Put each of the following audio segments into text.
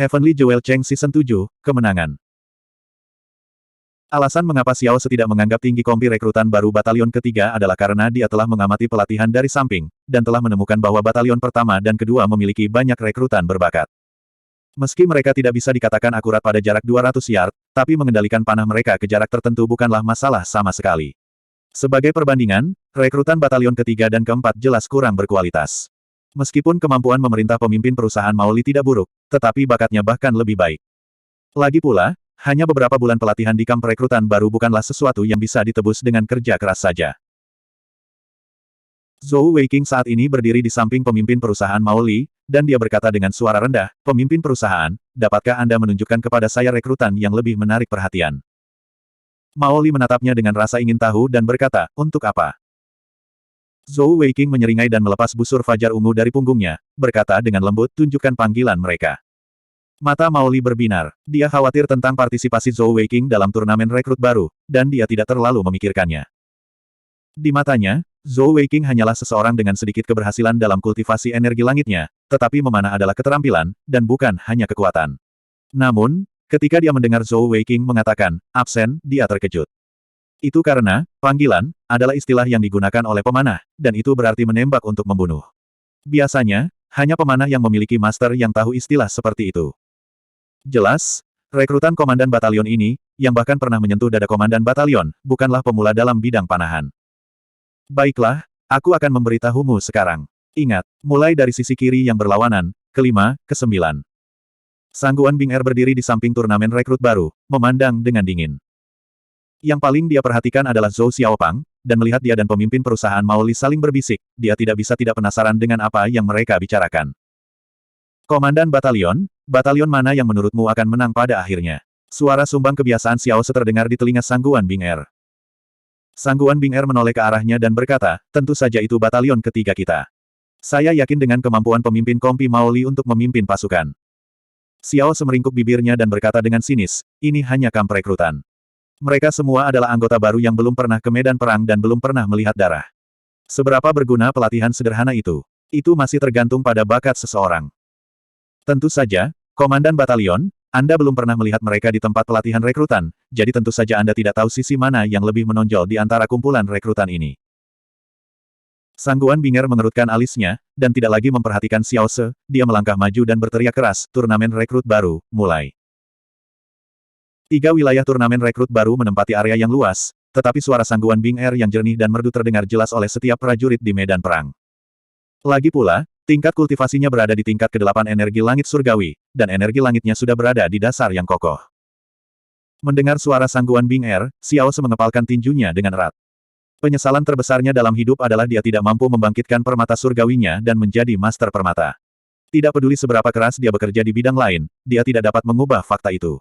Heavenly Jewel Cheng Season 7, Kemenangan. Alasan mengapa Xiao Se tidak menganggap tinggi kompi rekrutan baru batalion ketiga adalah karena dia telah mengamati pelatihan dari samping, dan telah menemukan bahwa batalion pertama dan kedua memiliki banyak rekrutan berbakat. Meski mereka tidak bisa dikatakan akurat pada jarak 200 yard, tapi mengendalikan panah mereka ke jarak tertentu bukanlah masalah sama sekali. Sebagai perbandingan, rekrutan batalion ketiga dan keempat jelas kurang berkualitas. Meskipun kemampuan memerintah pemimpin perusahaan Maoli tidak buruk, tetapi bakatnya bahkan lebih baik. Lagi pula, hanya beberapa bulan pelatihan di kamp rekrutan baru bukanlah sesuatu yang bisa ditebus dengan kerja keras saja. Zhou Weiqing saat ini berdiri di samping pemimpin perusahaan Maoli, dan dia berkata dengan suara rendah, "Pemimpin perusahaan, dapatkah Anda menunjukkan kepada saya rekrutan yang lebih menarik perhatian?" Maoli menatapnya dengan rasa ingin tahu dan berkata, "Untuk apa?" Zhou Weiqing menyeringai dan melepas busur fajar ungu dari punggungnya, berkata dengan lembut, "Tunjukkan panggilan mereka." Mata Maoli berbinar. Dia khawatir tentang partisipasi Zhou Weiqing dalam turnamen rekrut baru, dan dia tidak terlalu memikirkannya. Di matanya, Zhou Weiqing hanyalah seseorang dengan sedikit keberhasilan dalam kultivasi energi langitnya, tetapi memanah adalah keterampilan, dan bukan hanya kekuatan. Namun, ketika dia mendengar Zhou Weiqing mengatakan, absen, dia terkejut. Itu karena, panggilan, adalah istilah yang digunakan oleh pemanah, dan itu berarti menembak untuk membunuh. Biasanya, hanya pemanah yang memiliki master yang tahu istilah seperti itu. Jelas, rekrutan komandan batalion ini, yang bahkan pernah menyentuh dada komandan batalion, bukanlah pemula dalam bidang panahan. Baiklah, aku akan memberitahumu sekarang. Ingat, mulai dari sisi kiri yang berlawanan, kelima, kesembilan. Sangguan Bing Er berdiri di samping turnamen rekrut baru, memandang dengan dingin. Yang paling dia perhatikan adalah Zhou Xiaopang, dan melihat dia dan pemimpin perusahaan Maoli saling berbisik, dia tidak bisa tidak penasaran dengan apa yang mereka bicarakan. Komandan batalion mana yang menurutmu akan menang pada akhirnya? Suara sumbang kebiasaan Xiao Se terdengar di telinga Sangguan Bing Er. Sangguan Bing Er menoleh ke arahnya dan berkata, tentu saja itu batalion ketiga kita. Saya yakin dengan kemampuan pemimpin kompi Maoli untuk memimpin pasukan. Xiao Se meringkuk bibirnya dan berkata dengan sinis, ini hanya kamp rekrutan. Mereka semua adalah anggota baru yang belum pernah ke medan perang dan belum pernah melihat darah. Seberapa berguna pelatihan sederhana itu? Itu masih tergantung pada bakat seseorang. Tentu saja, Komandan Batalion, Anda belum pernah melihat mereka di tempat pelatihan rekrutan, jadi tentu saja Anda tidak tahu sisi mana yang lebih menonjol di antara kumpulan rekrutan ini. Sangguan Bing Er mengerutkan alisnya, dan tidak lagi memperhatikan Xiao Se, dia melangkah maju dan berteriak keras, turnamen rekrut baru, mulai. 3 wilayah turnamen rekrut baru menempati area yang luas, tetapi suara Sangguan Bing Er yang jernih dan merdu terdengar jelas oleh setiap prajurit di medan perang. Lagi pula, tingkat kultivasinya berada di tingkat ke-8 energi langit surgawi, dan energi langitnya sudah berada di dasar yang kokoh. Mendengar suara Sangguan Bing Er, Xiao Se mengepalkan tinjunya dengan erat. Penyesalan terbesarnya dalam hidup adalah dia tidak mampu membangkitkan permata surgawinya dan menjadi master permata. Tidak peduli seberapa keras dia bekerja di bidang lain, dia tidak dapat mengubah fakta itu.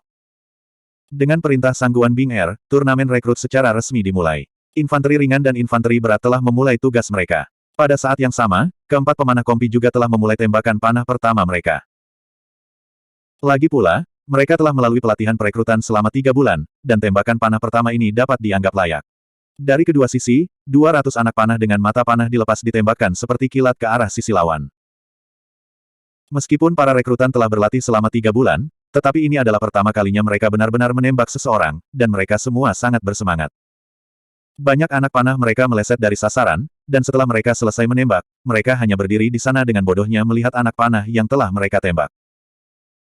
Dengan perintah Sangguan Bing Er, turnamen rekrut secara resmi dimulai. Infanteri ringan dan infanteri berat telah memulai tugas mereka. Pada saat yang sama, keempat pemanah kompi juga telah memulai tembakan panah pertama mereka. Lagi pula, mereka telah melalui pelatihan perekrutan selama 3 bulan, dan tembakan panah pertama ini dapat dianggap layak. Dari kedua sisi, 200 anak panah dengan mata panah dilepas ditembakkan seperti kilat ke arah sisi lawan. Meskipun para rekrutan telah berlatih selama 3 bulan, tetapi ini adalah pertama kalinya mereka benar-benar menembak seseorang, dan mereka semua sangat bersemangat. Banyak anak panah mereka meleset dari sasaran, dan setelah mereka selesai menembak, mereka hanya berdiri di sana dengan bodohnya melihat anak panah yang telah mereka tembak.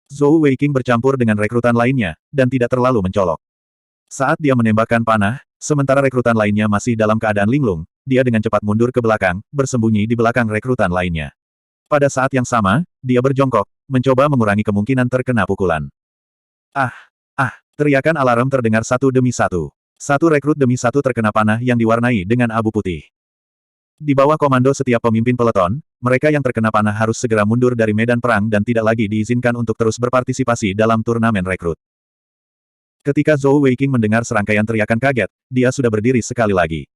Zhou Weiqing bercampur dengan rekrutan lainnya, dan tidak terlalu mencolok. Saat dia menembakkan panah, sementara rekrutan lainnya masih dalam keadaan linglung, dia dengan cepat mundur ke belakang, bersembunyi di belakang rekrutan lainnya. Pada saat yang sama, dia berjongkok, mencoba mengurangi kemungkinan terkena pukulan. Teriakan alarm terdengar satu demi satu. Satu rekrut demi satu terkena panah yang diwarnai dengan abu putih. Di bawah komando setiap pemimpin peleton, mereka yang terkena panah harus segera mundur dari medan perang dan tidak lagi diizinkan untuk terus berpartisipasi dalam turnamen rekrut. Ketika Zhou Weiqing mendengar serangkaian teriakan kaget, dia sudah berdiri sekali lagi.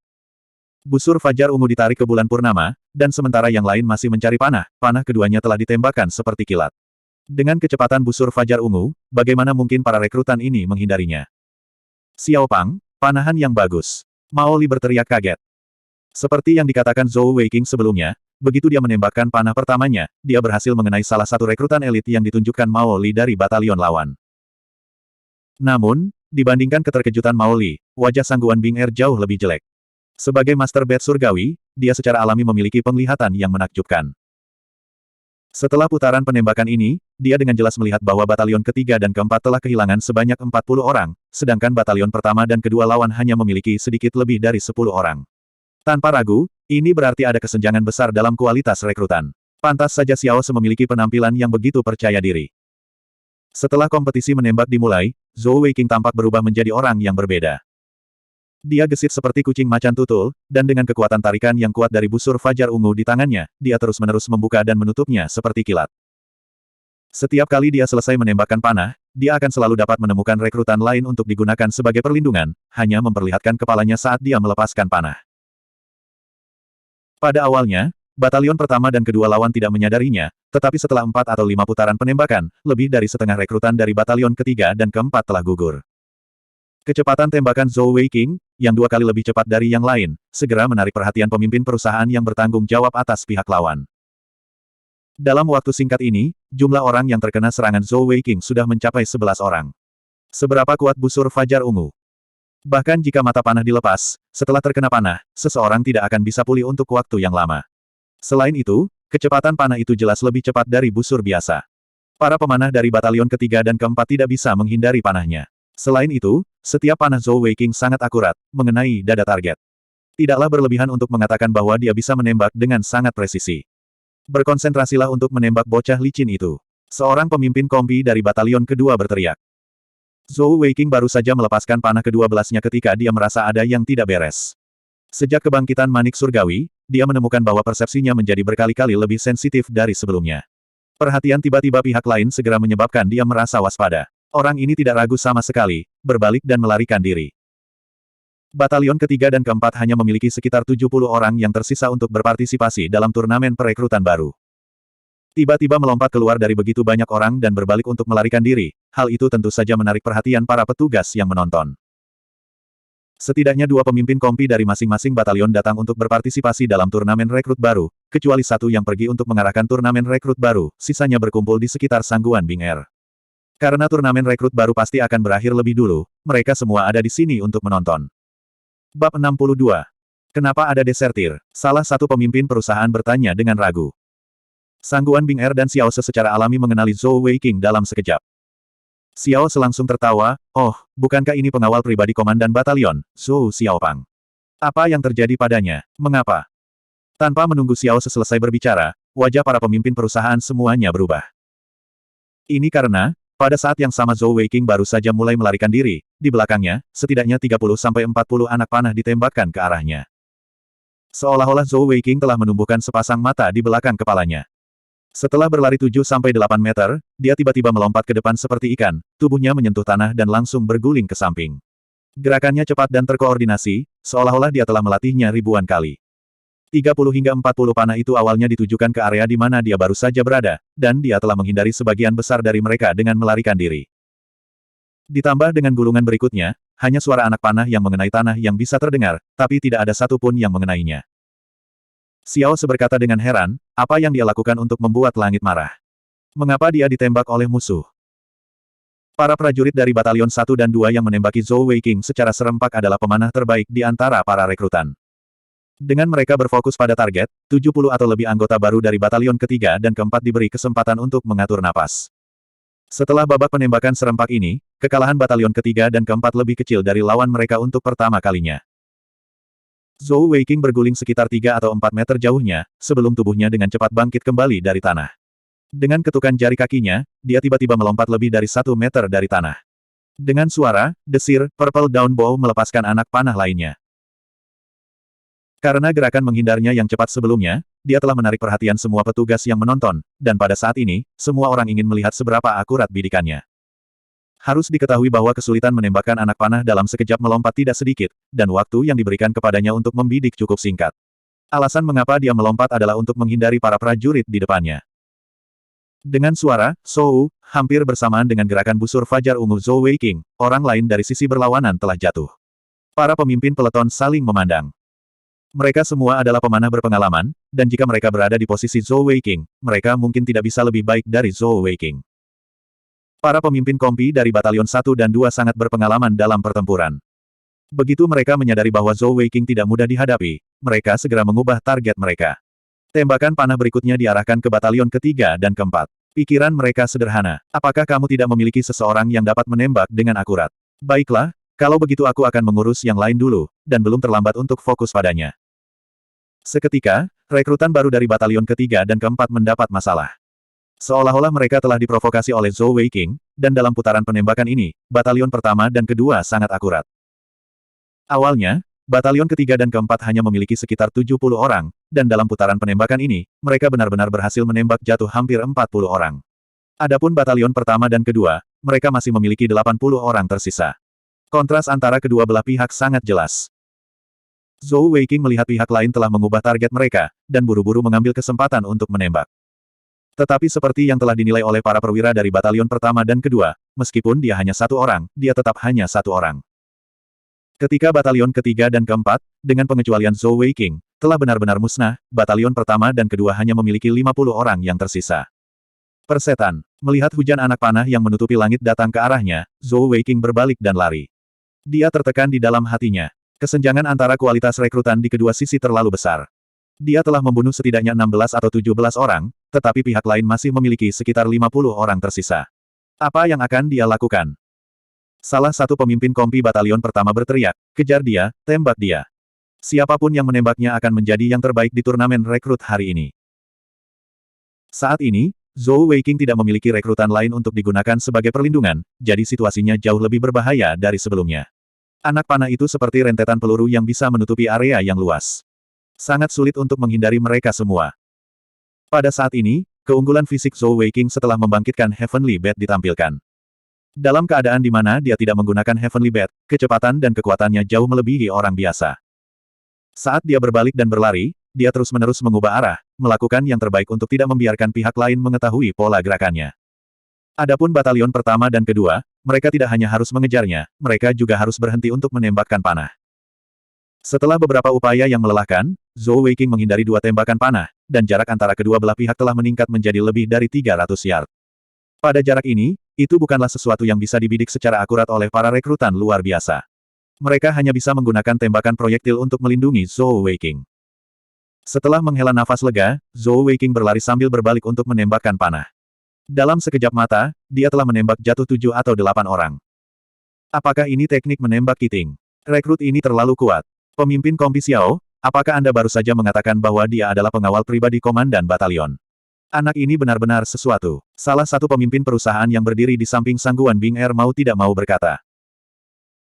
Busur fajar ungu ditarik ke bulan purnama, dan sementara yang lain masih mencari panah, panah keduanya telah ditembakkan seperti kilat. Dengan kecepatan busur fajar ungu, bagaimana mungkin para rekrutan ini menghindarinya? Xiaopang, panahan yang bagus. Maoli berteriak kaget. Seperti yang dikatakan Zhou Weiqing sebelumnya, begitu dia menembakkan panah pertamanya, dia berhasil mengenai salah satu rekrutan elit yang ditunjukkan Mao Li dari batalion lawan. Namun, dibandingkan keterkejutan Mao Li, wajah Sangguan Bing Er jauh lebih jelek. Sebagai Master Bat Surgawi, dia secara alami memiliki penglihatan yang menakjubkan. Setelah putaran penembakan ini, dia dengan jelas melihat bahwa batalion ketiga dan keempat telah kehilangan sebanyak 40 orang, sedangkan batalion pertama dan kedua lawan hanya memiliki sedikit lebih dari 10 orang. Tanpa ragu, ini berarti ada kesenjangan besar dalam kualitas rekrutan. Pantas saja Xiao Se memiliki penampilan yang begitu percaya diri. Setelah kompetisi menembak dimulai, Zhou Weiqing tampak berubah menjadi orang yang berbeda. Dia gesit seperti kucing macan tutul, dan dengan kekuatan tarikan yang kuat dari busur fajar ungu di tangannya, dia terus-menerus membuka dan menutupnya seperti kilat. Setiap kali dia selesai menembakkan panah, dia akan selalu dapat menemukan rekrutan lain untuk digunakan sebagai perlindungan, hanya memperlihatkan kepalanya saat dia melepaskan panah. Pada awalnya, batalion pertama dan kedua lawan tidak menyadarinya, tetapi setelah 4 atau 5 putaran penembakan, lebih dari setengah rekrutan dari batalion ketiga dan keempat telah gugur. Kecepatan tembakan Zhou Weiqing, yang 2 kali lebih cepat dari yang lain, segera menarik perhatian pemimpin perusahaan yang bertanggung jawab atas pihak lawan. Dalam waktu singkat ini, jumlah orang yang terkena serangan Zhou Weiqing sudah mencapai 11 orang. Seberapa kuat busur fajar ungu? Bahkan jika mata panah dilepas, setelah terkena panah, seseorang tidak akan bisa pulih untuk waktu yang lama. Selain itu, kecepatan panah itu jelas lebih cepat dari busur biasa. Para pemanah dari batalion ketiga dan keempat tidak bisa menghindari panahnya. Selain itu, setiap panah Zhou Weiqing sangat akurat, mengenai dada target. Tidaklah berlebihan untuk mengatakan bahwa dia bisa menembak dengan sangat presisi. Berkonsentrasilah untuk menembak bocah licin itu. Seorang pemimpin kompi dari batalion kedua berteriak. Zhou Weiqing baru saja melepaskan panah ke-12-nya ketika dia merasa ada yang tidak beres. Sejak kebangkitan Manik Surgawi, dia menemukan bahwa persepsinya menjadi berkali-kali lebih sensitif dari sebelumnya. Perhatian tiba-tiba pihak lain segera menyebabkan dia merasa waspada. Orang ini tidak ragu sama sekali, berbalik dan melarikan diri. Batalion ketiga dan keempat hanya memiliki sekitar 70 orang yang tersisa untuk berpartisipasi dalam turnamen perekrutan baru. Tiba-tiba melompat keluar dari begitu banyak orang dan berbalik untuk melarikan diri, hal itu tentu saja menarik perhatian para petugas yang menonton. Setidaknya 2 pemimpin kompi dari masing-masing batalion datang untuk berpartisipasi dalam turnamen rekrut baru, kecuali satu yang pergi untuk mengarahkan turnamen rekrut baru, sisanya berkumpul di sekitar Sangguan Bing Er. Karena turnamen rekrut baru pasti akan berakhir lebih dulu, mereka semua ada di sini untuk menonton. Bab 62. Kenapa ada desertir? Salah satu pemimpin perusahaan bertanya dengan ragu. Sangguan Bing Er dan Xiao Se secara alami mengenali Zhou Weiqing dalam sekejap. Xiao Se langsung tertawa, oh, bukankah ini pengawal pribadi komandan batalion, Zhou Xiaopang? Apa yang terjadi padanya? Mengapa? Tanpa menunggu Xiao Se selesai berbicara, wajah para pemimpin perusahaan semuanya berubah. Ini karena, pada saat yang sama Zhou Weiqing baru saja mulai melarikan diri, di belakangnya, setidaknya 30-40 anak panah ditembakkan ke arahnya. Seolah-olah Zhou Weiqing telah menumbuhkan sepasang mata di belakang kepalanya. Setelah berlari 7-8 meter, dia tiba-tiba melompat ke depan seperti ikan, tubuhnya menyentuh tanah dan langsung berguling ke samping. Gerakannya cepat dan terkoordinasi, seolah-olah dia telah melatihnya ribuan kali. 30 hingga 40 panah itu awalnya ditujukan ke area di mana dia baru saja berada, dan dia telah menghindari sebagian besar dari mereka dengan melarikan diri. Ditambah dengan gulungan berikutnya, hanya suara anak panah yang mengenai tanah yang bisa terdengar, tapi tidak ada satupun yang mengenainya. Xiao Se berkata dengan heran, apa yang dia lakukan untuk membuat langit marah? Mengapa dia ditembak oleh musuh? Para prajurit dari batalion 1 dan 2 yang menembaki Zhou Weiqing secara serempak adalah pemanah terbaik di antara para rekrutan. Dengan mereka berfokus pada target, 70 atau lebih anggota baru dari batalion ketiga dan keempat diberi kesempatan untuk mengatur napas. Setelah babak penembakan serempak ini, kekalahan batalion ketiga dan keempat lebih kecil dari lawan mereka untuk pertama kalinya. Zhou Weiqing berguling sekitar 3 atau 4 meter jauhnya, sebelum tubuhnya dengan cepat bangkit kembali dari tanah. Dengan ketukan jari kakinya, dia tiba-tiba melompat lebih dari 1 meter dari tanah. Dengan suara, desir, Purple Dawn Bow melepaskan anak panah lainnya. Karena gerakan menghindarnya yang cepat sebelumnya, dia telah menarik perhatian semua petugas yang menonton, dan pada saat ini, semua orang ingin melihat seberapa akurat bidikannya. Harus diketahui bahwa kesulitan menembakkan anak panah dalam sekejap melompat tidak sedikit, dan waktu yang diberikan kepadanya untuk membidik cukup singkat. Alasan mengapa dia melompat adalah untuk menghindari para prajurit di depannya. Dengan suara, "Sou," hampir bersamaan dengan gerakan busur fajar ungu Zhou Weiqing, orang lain dari sisi berlawanan telah jatuh. Para pemimpin peleton saling memandang. Mereka semua adalah pemanah berpengalaman, dan jika mereka berada di posisi Zhou Weiqing, mereka mungkin tidak bisa lebih baik dari Zhou Weiqing. Para pemimpin kompi dari Batalion 1 dan 2 sangat berpengalaman dalam pertempuran. Begitu mereka menyadari bahwa Zhou Weiqing tidak mudah dihadapi, mereka segera mengubah target mereka. Tembakan panah berikutnya diarahkan ke batalion ketiga dan keempat. Pikiran mereka sederhana. Apakah kamu tidak memiliki seseorang yang dapat menembak dengan akurat? Baiklah, kalau begitu aku akan mengurus yang lain dulu, dan belum terlambat untuk fokus padanya. Seketika, rekrutan baru dari batalion ketiga dan keempat mendapat masalah. Seolah-olah mereka telah diprovokasi oleh Zhou Weiqing, dan dalam putaran penembakan ini, batalion pertama dan kedua sangat akurat. Awalnya, batalion ketiga dan keempat hanya memiliki sekitar 70 orang, dan dalam putaran penembakan ini, mereka benar-benar berhasil menembak jatuh hampir 40 orang. Adapun batalion pertama dan kedua, mereka masih memiliki 80 orang tersisa. Kontras antara kedua belah pihak sangat jelas. Zhou Weiqing melihat pihak lain telah mengubah target mereka, dan buru-buru mengambil kesempatan untuk menembak. Tetapi seperti yang telah dinilai oleh para perwira dari batalion pertama dan kedua, meskipun dia hanya satu orang, dia tetap hanya satu orang. Ketika batalion ketiga dan keempat, dengan pengecualian Zhou Weiqing, telah benar-benar musnah, batalion pertama dan kedua hanya memiliki 50 orang yang tersisa. Persetan, melihat hujan anak panah yang menutupi langit datang ke arahnya, Zhou Weiqing berbalik dan lari. Dia tertekan di dalam hatinya. Kesenjangan antara kualitas rekrutan di kedua sisi terlalu besar. Dia telah membunuh setidaknya 16 atau 17 orang, tetapi pihak lain masih memiliki sekitar 50 orang tersisa. Apa yang akan dia lakukan? Salah satu pemimpin kompi batalion pertama berteriak, "Kejar dia, tembak dia." Siapapun yang menembaknya akan menjadi yang terbaik di turnamen rekrut hari ini. Saat ini, Zhou Weiqing tidak memiliki rekrutan lain untuk digunakan sebagai perlindungan, jadi situasinya jauh lebih berbahaya dari sebelumnya. Anak panah itu seperti rentetan peluru yang bisa menutupi area yang luas. Sangat sulit untuk menghindari mereka semua. Pada saat ini, keunggulan fisik Zhou Weiqing setelah membangkitkan Heavenly Bat ditampilkan. Dalam keadaan di mana dia tidak menggunakan Heavenly Bat, kecepatan dan kekuatannya jauh melebihi orang biasa. Saat dia berbalik dan berlari, dia terus-menerus mengubah arah, melakukan yang terbaik untuk tidak membiarkan pihak lain mengetahui pola gerakannya. Adapun batalion pertama dan kedua, mereka tidak hanya harus mengejarnya, mereka juga harus berhenti untuk menembakkan panah. Setelah beberapa upaya yang melelahkan, Zhou Weiqing menghindari dua tembakan panah, dan jarak antara kedua belah pihak telah meningkat menjadi lebih dari 300 yard. Pada jarak ini, itu bukanlah sesuatu yang bisa dibidik secara akurat oleh para rekrutan luar biasa. Mereka hanya bisa menggunakan tembakan proyektil untuk melindungi Zhou Weiqing. Setelah menghela nafas lega, Zhou Weiqing berlari sambil berbalik untuk menembakkan panah. Dalam sekejap mata, dia telah menembak jatuh 7 atau 8 orang. Apakah ini teknik menembak kiting? Rekrut ini terlalu kuat. Pemimpin kompi Xiao, apakah Anda baru saja mengatakan bahwa dia adalah pengawal pribadi komandan batalion? Anak ini benar-benar sesuatu. Salah satu pemimpin perusahaan yang berdiri di samping Sangguan Bing Er mau tidak mau berkata.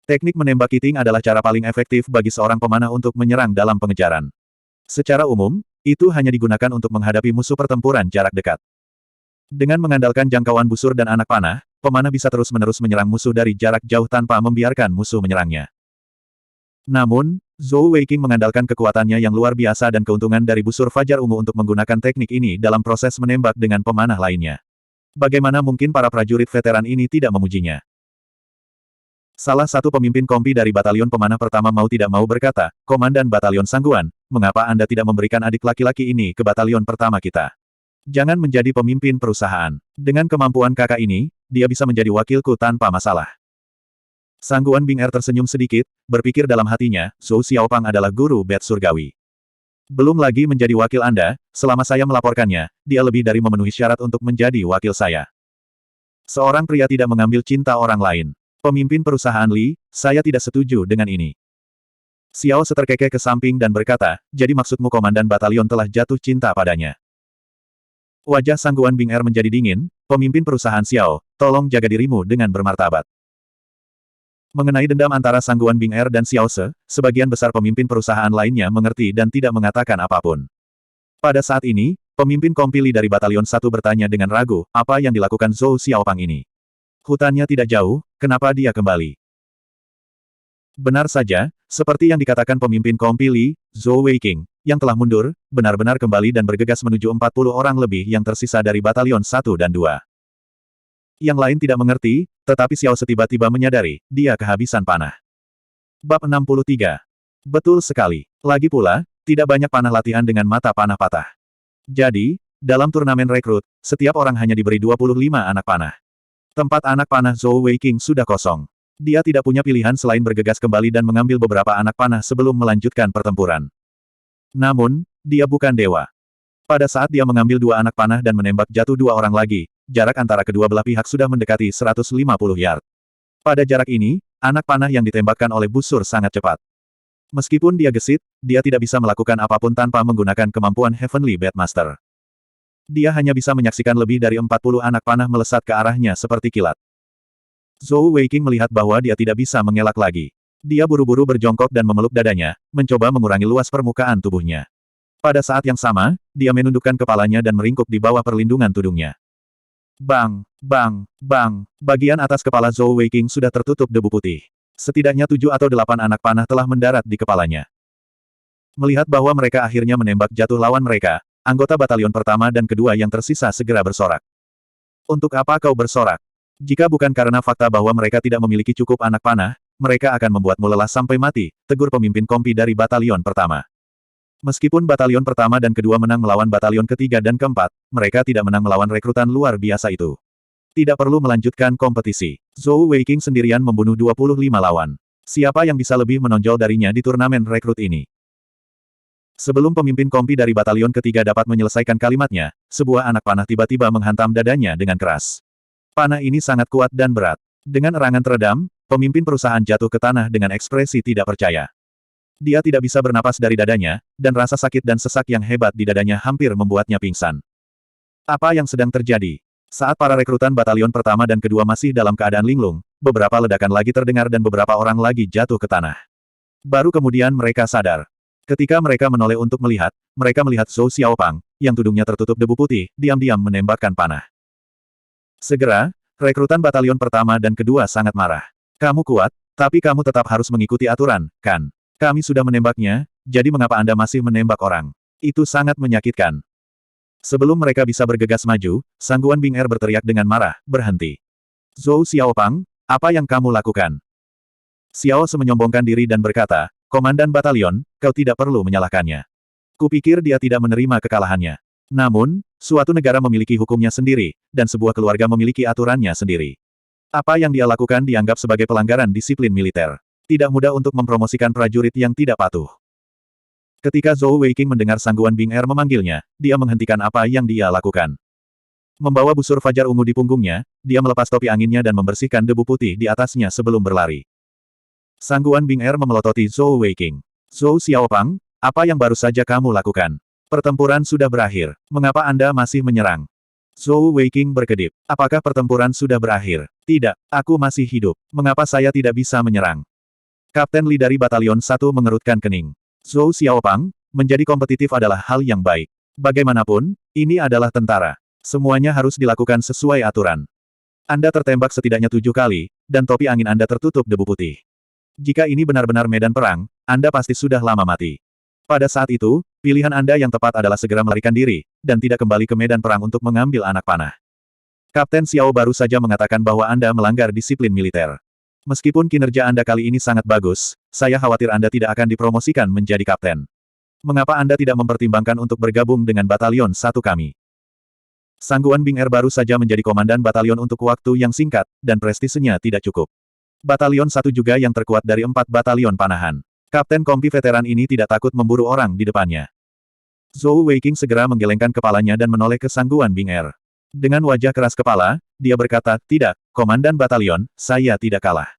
Teknik menembak kiting adalah cara paling efektif bagi seorang pemanah untuk menyerang dalam pengejaran. Secara umum, itu hanya digunakan untuk menghadapi musuh pertempuran jarak dekat. Dengan mengandalkan jangkauan busur dan anak panah, pemanah bisa terus-menerus menyerang musuh dari jarak jauh tanpa membiarkan musuh menyerangnya. Namun, Zhou Weiqing mengandalkan kekuatannya yang luar biasa dan keuntungan dari busur fajar ungu untuk menggunakan teknik ini dalam proses menembak dengan pemanah lainnya. Bagaimana mungkin para prajurit veteran ini tidak memujinya? Salah satu pemimpin kompi dari batalion pemanah pertama mau tidak mau berkata, "Komandan batalion Sangguan, mengapa Anda tidak memberikan adik laki-laki ini ke batalion pertama kita? Jangan menjadi pemimpin perusahaan. Dengan kemampuan kakak ini, dia bisa menjadi wakilku tanpa masalah." Sangguan Bing Er tersenyum sedikit, berpikir dalam hatinya, Zhou Xiaopang adalah guru bat surgawi. Belum lagi menjadi wakil Anda, selama saya melaporkannya, dia lebih dari memenuhi syarat untuk menjadi wakil saya. Seorang pria tidak mengambil cinta orang lain. Pemimpin perusahaan Li, saya tidak setuju dengan ini. Xiao seterkekeh ke samping dan berkata, jadi maksudmu komandan batalion telah jatuh cinta padanya. Wajah Sangguan Bing Er menjadi dingin, pemimpin perusahaan Xiao, tolong jaga dirimu dengan bermartabat. Mengenai dendam antara Sangguan Bing Er dan Xiao Se, sebagian besar pemimpin perusahaan lainnya mengerti dan tidak mengatakan apapun. Pada saat ini, pemimpin kompili dari Batalion 1 bertanya dengan ragu, apa yang dilakukan Zhou Xiaopang ini? Hutannya tidak jauh, kenapa dia kembali? Benar saja, seperti yang dikatakan pemimpin kompili, Zhou Weiqing, yang telah mundur, benar-benar kembali dan bergegas menuju 40 orang lebih yang tersisa dari Batalion 1 dan 2. Yang lain tidak mengerti, tetapi Xiao Se tiba-tiba menyadari, dia kehabisan panah. Bab 63. Betul sekali. Lagi pula, tidak banyak panah latihan dengan mata panah patah. Jadi, dalam turnamen rekrut, setiap orang hanya diberi 25 anak panah. Tempat anak panah Zhou Weiqing sudah kosong. Dia tidak punya pilihan selain bergegas kembali dan mengambil beberapa anak panah sebelum melanjutkan pertempuran. Namun, dia bukan dewa. Pada saat dia mengambil 2 anak panah dan menembak jatuh 2 orang lagi, jarak antara kedua belah pihak sudah mendekati 150 yard. Pada jarak ini, anak panah yang ditembakkan oleh busur sangat cepat. Meskipun dia gesit, dia tidak bisa melakukan apapun tanpa menggunakan kemampuan Heavenly Beatmaster. Dia hanya bisa menyaksikan lebih dari 40 anak panah melesat ke arahnya seperti kilat. Zhou Weiqing melihat bahwa dia tidak bisa mengelak lagi. Dia buru-buru berjongkok dan memeluk dadanya, mencoba mengurangi luas permukaan tubuhnya. Pada saat yang sama, dia menundukkan kepalanya dan meringkuk di bawah perlindungan tudungnya. Bang, bang, bang, bagian atas kepala Zhou Weiqing sudah tertutup debu putih. Setidaknya 7 atau 8 anak panah telah mendarat di kepalanya. Melihat bahwa mereka akhirnya menembak jatuh lawan mereka, anggota batalion pertama dan kedua yang tersisa segera bersorak. Untuk apa kau bersorak? Jika bukan karena fakta bahwa mereka tidak memiliki cukup anak panah, mereka akan membuatmu lelah sampai mati, tegur pemimpin kompi dari batalion pertama. Meskipun batalion pertama dan kedua menang melawan batalion ketiga dan keempat, mereka tidak menang melawan rekrutan luar biasa itu. Tidak perlu melanjutkan kompetisi. Zhou Weiqing sendirian membunuh 25 lawan. Siapa yang bisa lebih menonjol darinya di turnamen rekrut ini? Sebelum pemimpin kompi dari batalion ketiga dapat menyelesaikan kalimatnya, sebuah anak panah tiba-tiba menghantam dadanya dengan keras. Panah ini sangat kuat dan berat. Dengan erangan teredam, pemimpin perusahaan jatuh ke tanah dengan ekspresi tidak percaya. Dia tidak bisa bernapas dari dadanya, dan rasa sakit dan sesak yang hebat di dadanya hampir membuatnya pingsan. Apa yang sedang terjadi? Saat para rekrutan batalion pertama dan kedua masih dalam keadaan linglung, beberapa ledakan lagi terdengar dan beberapa orang lagi jatuh ke tanah. Baru kemudian mereka sadar. Ketika mereka menoleh untuk melihat, mereka melihat Zhou Xiaopang, yang tudungnya tertutup debu putih, diam-diam menembakkan panah. Segera, rekrutan batalion pertama dan kedua sangat marah. Kamu kuat, tapi kamu tetap harus mengikuti aturan, kan? Kami sudah menembaknya, jadi mengapa Anda masih menembak orang? Itu sangat menyakitkan. Sebelum mereka bisa bergegas maju, Sangguan Bing Er berteriak dengan marah, berhenti. Zhou Xiaopang, apa yang kamu lakukan? Xiao Se menyombongkan diri dan berkata, Komandan Batalion, kau tidak perlu menyalahkannya. Kupikir dia tidak menerima kekalahannya. Namun, suatu negara memiliki hukumnya sendiri, dan sebuah keluarga memiliki aturannya sendiri. Apa yang dia lakukan dianggap sebagai pelanggaran disiplin militer. Tidak mudah untuk mempromosikan prajurit yang tidak patuh. Ketika Zhou Weiqing mendengar Sangguan Bing Er memanggilnya, dia menghentikan apa yang dia lakukan. Membawa busur fajar ungu di punggungnya, dia melepas topi anginnya dan membersihkan debu putih di atasnya sebelum berlari. Sangguan Bing Er memelototi Zhou Weiqing. Zhou Xiaopang, apa yang baru saja kamu lakukan? Pertempuran sudah berakhir. Mengapa Anda masih menyerang? Zhou Weiqing berkedip. Apakah pertempuran sudah berakhir? Tidak, aku masih hidup. Mengapa saya tidak bisa menyerang? Kapten Li dari Batalion 1 mengerutkan kening. Zhou Xiaopang, menjadi kompetitif adalah hal yang baik. Bagaimanapun, ini adalah tentara. Semuanya harus dilakukan sesuai aturan. Anda tertembak setidaknya 7 kali, dan topi angin Anda tertutup debu putih. Jika ini benar-benar medan perang, Anda pasti sudah lama mati. Pada saat itu, pilihan Anda yang tepat adalah segera melarikan diri, dan tidak kembali ke medan perang untuk mengambil anak panah. Kapten Xiao baru saja mengatakan bahwa Anda melanggar disiplin militer. Meskipun kinerja Anda kali ini sangat bagus, saya khawatir Anda tidak akan dipromosikan menjadi kapten. Mengapa Anda tidak mempertimbangkan untuk bergabung dengan batalion 1 kami? Sangguan Bing Er baru saja menjadi komandan batalion untuk waktu yang singkat, dan prestisenya tidak cukup. Batalion 1 juga yang terkuat dari 4 batalion panahan. Kapten kompi veteran ini tidak takut memburu orang di depannya. Zhou Weiqing segera menggelengkan kepalanya dan menoleh ke Sangguan Bing Er. Dengan wajah keras kepala, dia berkata, tidak, komandan batalion, saya tidak kalah.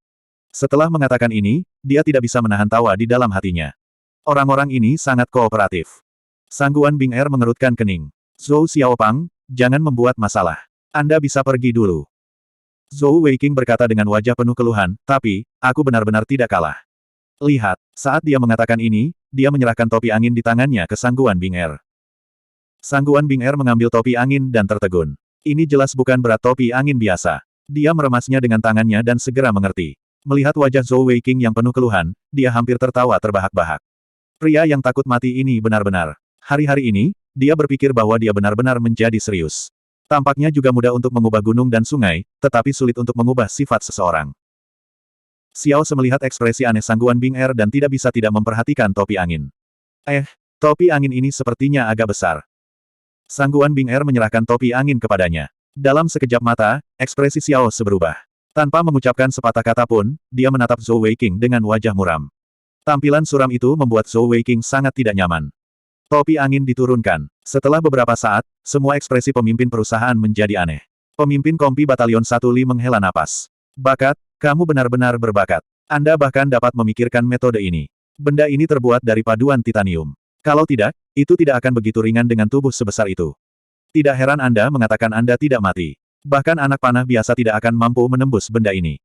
Setelah mengatakan ini, dia tidak bisa menahan tawa di dalam hatinya. Orang-orang ini sangat kooperatif. Sangguan Bing Er mengerutkan kening. Zhou Xiaopang, jangan membuat masalah. Anda bisa pergi dulu. Zhou Weiqing berkata dengan wajah penuh keluhan, tapi, aku benar-benar tidak kalah. Lihat, saat dia mengatakan ini, dia menyerahkan topi angin di tangannya ke Sangguan Bing Er. Sangguan Bing Er mengambil topi angin dan tertegun. Ini jelas bukan berat topi angin biasa. Dia meremasnya dengan tangannya dan segera mengerti. Melihat wajah Zhou Weiqing yang penuh keluhan, dia hampir tertawa terbahak-bahak. Pria yang takut mati ini benar-benar. Hari-hari ini, dia berpikir bahwa dia benar-benar menjadi serius. Tampaknya juga mudah untuk mengubah gunung dan sungai, tetapi sulit untuk mengubah sifat seseorang. Xiao Se melihat ekspresi aneh Sangguan Bing Er dan tidak bisa tidak memperhatikan topi angin. Topi angin ini sepertinya agak besar. Sangguan Bing Er menyerahkan topi angin kepadanya. Dalam sekejap mata, ekspresi Xiao Se berubah. Tanpa mengucapkan sepatah kata pun, dia menatap Zhou Weiqing dengan wajah muram. Tampilan suram itu membuat Zhou Weiqing sangat tidak nyaman. Topi angin diturunkan. Setelah beberapa saat, semua ekspresi pemimpin perusahaan menjadi aneh. Pemimpin kompi Batalion 1 Li menghela napas. Bakat, kamu benar-benar berbakat. Anda bahkan dapat memikirkan metode ini. Benda ini terbuat dari paduan titanium. Kalau tidak, itu tidak akan begitu ringan dengan tubuh sebesar itu. Tidak heran Anda mengatakan Anda tidak mati. Bahkan anak panah biasa tidak akan mampu menembus benda ini.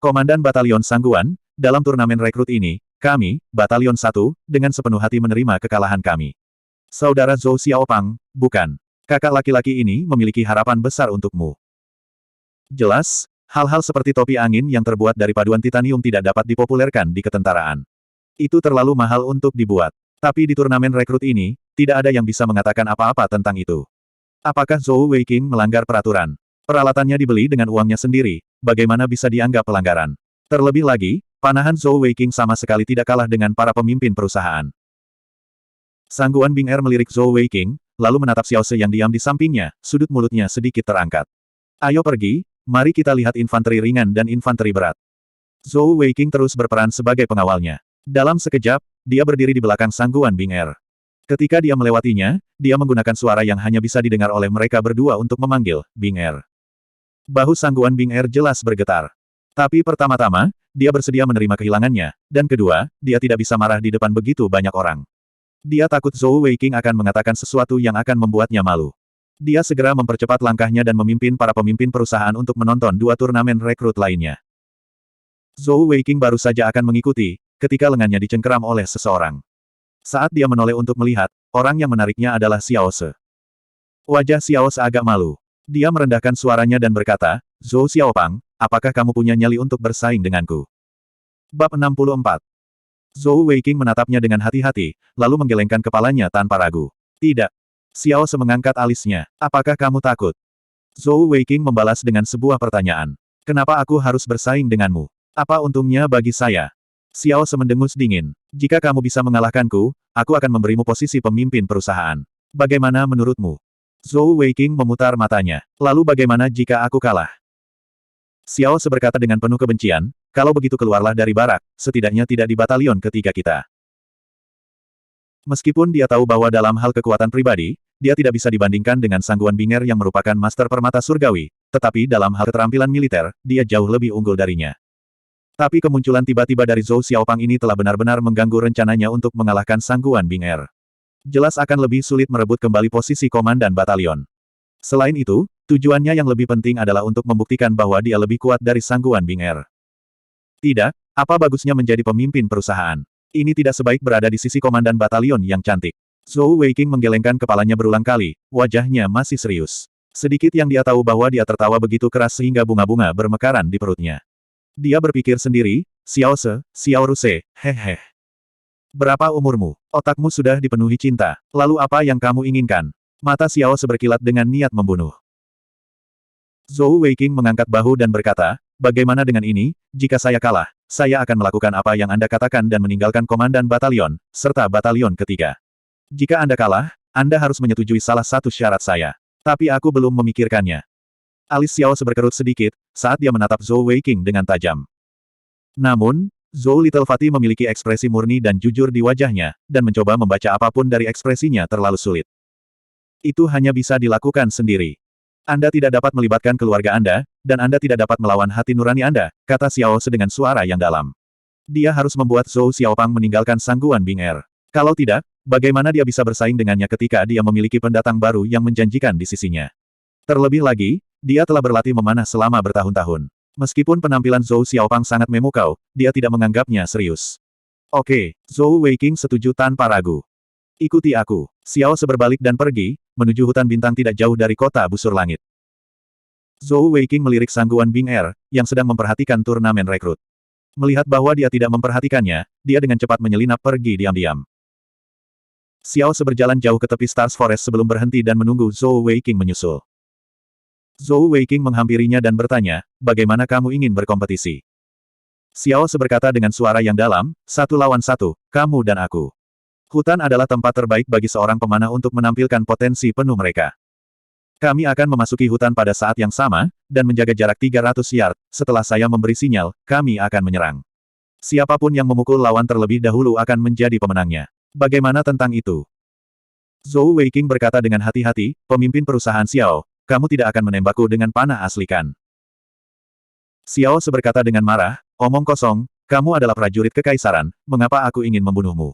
Komandan Batalion Sangguan, dalam turnamen rekrut ini, kami, Batalion 1, dengan sepenuh hati menerima kekalahan kami. Saudara Zhou Xiaopang, bukan. Kakak laki-laki ini memiliki harapan besar untukmu. Jelas, hal-hal seperti topi angin yang terbuat dari paduan titanium tidak dapat dipopulerkan di ketentaraan. Itu terlalu mahal untuk dibuat. Tapi di turnamen rekrut ini, tidak ada yang bisa mengatakan apa-apa tentang itu. Apakah Zhou Weiqing melanggar peraturan? Peralatannya dibeli dengan uangnya sendiri, bagaimana bisa dianggap pelanggaran? Terlebih lagi, panahan Zhou Weiqing sama sekali tidak kalah dengan para pemimpin perusahaan. Sangguan Bing Er melirik Zhou Weiqing, lalu menatap Xiao Se yang diam di sampingnya, sudut mulutnya sedikit terangkat. Ayo pergi, mari kita lihat infanteri ringan dan infanteri berat. Zhou Weiqing terus berperan sebagai pengawalnya. Dalam sekejap, dia berdiri di belakang Sangguan Bing Er. Ketika dia melewatinya, dia menggunakan suara yang hanya bisa didengar oleh mereka berdua untuk memanggil, Bing Er. Bahu Sangguan Bing Er jelas bergetar. Tapi pertama-tama, dia bersedia menerima kehilangannya, dan kedua, dia tidak bisa marah di depan begitu banyak orang. Dia takut Zhou Weiqing akan mengatakan sesuatu yang akan membuatnya malu. Dia segera mempercepat langkahnya dan memimpin para pemimpin perusahaan untuk menonton dua turnamen rekrut lainnya. Zhou Weiqing baru saja akan mengikuti, ketika lengannya dicengkeram oleh seseorang. Saat dia menoleh untuk melihat, orang yang menariknya adalah Xiao Se. Wajah Xiao Se agak malu. Dia merendahkan suaranya dan berkata, Zhou Xiaopang, apakah kamu punya nyali untuk bersaing denganku? Bab 64. Zhou Weiqing menatapnya dengan hati-hati, lalu menggelengkan kepalanya tanpa ragu. Tidak. Xiao Se mengangkat alisnya. Apakah kamu takut? Zhou Weiqing membalas dengan sebuah pertanyaan. Kenapa aku harus bersaing denganmu? Apa untungnya bagi saya? Xiao Se mendengus dingin. Jika kamu bisa mengalahkanku, aku akan memberimu posisi pemimpin perusahaan. Bagaimana menurutmu? Zhou Weiqing memutar matanya. Lalu bagaimana jika aku kalah? Xiao Se berkata dengan penuh kebencian, kalau begitu keluarlah dari barak, setidaknya tidak di batalion ketiga kita. Meskipun dia tahu bahwa dalam hal kekuatan pribadi, dia tidak bisa dibandingkan dengan Sangguan Bing Er yang merupakan master permata surgawi, tetapi dalam hal keterampilan militer, dia jauh lebih unggul darinya. Tapi kemunculan tiba-tiba dari Zhou Xiaopang ini telah benar-benar mengganggu rencananya untuk mengalahkan Sangguan Bing Er. Jelas akan lebih sulit merebut kembali posisi komandan batalion. Selain itu, tujuannya yang lebih penting adalah untuk membuktikan bahwa dia lebih kuat dari Sangguan Bing Er. Tidak, apa bagusnya menjadi pemimpin perusahaan? Ini tidak sebaik berada di sisi komandan batalion yang cantik. Zhou Weiqing menggelengkan kepalanya berulang kali, wajahnya masih serius. Sedikit yang dia tahu bahwa dia tertawa begitu keras sehingga bunga-bunga bermekaran di perutnya. Dia berpikir sendiri, Xiao Se, Xiao Ruse, hehe. Berapa umurmu? Otakmu sudah dipenuhi cinta. Lalu apa yang kamu inginkan? Mata Xiao Se berkilat dengan niat membunuh. Zhou Weiqing mengangkat bahu dan berkata, bagaimana dengan ini, jika saya kalah, saya akan melakukan apa yang Anda katakan dan meninggalkan komandan batalion, serta batalion ketiga. Jika Anda kalah, Anda harus menyetujui salah satu syarat saya. Tapi aku belum memikirkannya. Alis Xiao Se berkerut sedikit, saat dia menatap Zhou Weiqing dengan tajam. Namun, Zhou Little Fatty memiliki ekspresi murni dan jujur di wajahnya, dan mencoba membaca apapun dari ekspresinya terlalu sulit. Itu hanya bisa dilakukan sendiri. Anda tidak dapat melibatkan keluarga Anda, dan Anda tidak dapat melawan hati nurani Anda, kata Xiao Se dengan suara yang dalam. Dia harus membuat Zhou Xiaopang meninggalkan Sangguan Bing Er. Kalau tidak, bagaimana dia bisa bersaing dengannya ketika dia memiliki pendatang baru yang menjanjikan di sisinya? Terlebih lagi, dia telah berlatih memanah selama bertahun-tahun. Meskipun penampilan Zhou Xiaopang sangat memukau, dia tidak menganggapnya serius. Oke, Zhou Weiqing setuju tanpa ragu. Ikuti aku. Xiao Se berbalik dan pergi, menuju hutan bintang tidak jauh dari kota busur langit. Zhou Weiqing melirik Sangguan Bing Er, yang sedang memperhatikan turnamen rekrut. Melihat bahwa dia tidak memperhatikannya, dia dengan cepat menyelinap pergi diam-diam. Xiao Se berjalan jauh ke tepi Stars Forest sebelum berhenti dan menunggu Zhou Weiqing menyusul. Zhou Weiqing menghampirinya dan bertanya, bagaimana kamu ingin berkompetisi? Xiao Se berkata dengan suara yang dalam, 1 lawan 1, kamu dan aku. Hutan adalah tempat terbaik bagi seorang pemanah untuk menampilkan potensi penuh mereka. Kami akan memasuki hutan pada saat yang sama, dan menjaga jarak 300 yard. Setelah saya memberi sinyal, kami akan menyerang. Siapapun yang memukul lawan terlebih dahulu akan menjadi pemenangnya. Bagaimana tentang itu? Zhou Weiqing berkata dengan hati-hati, pemimpin perusahaan Xiao, kamu tidak akan menembakku dengan panah asli kan? Xiao Se berkata dengan marah, omong kosong, kamu adalah prajurit kekaisaran, mengapa aku ingin membunuhmu?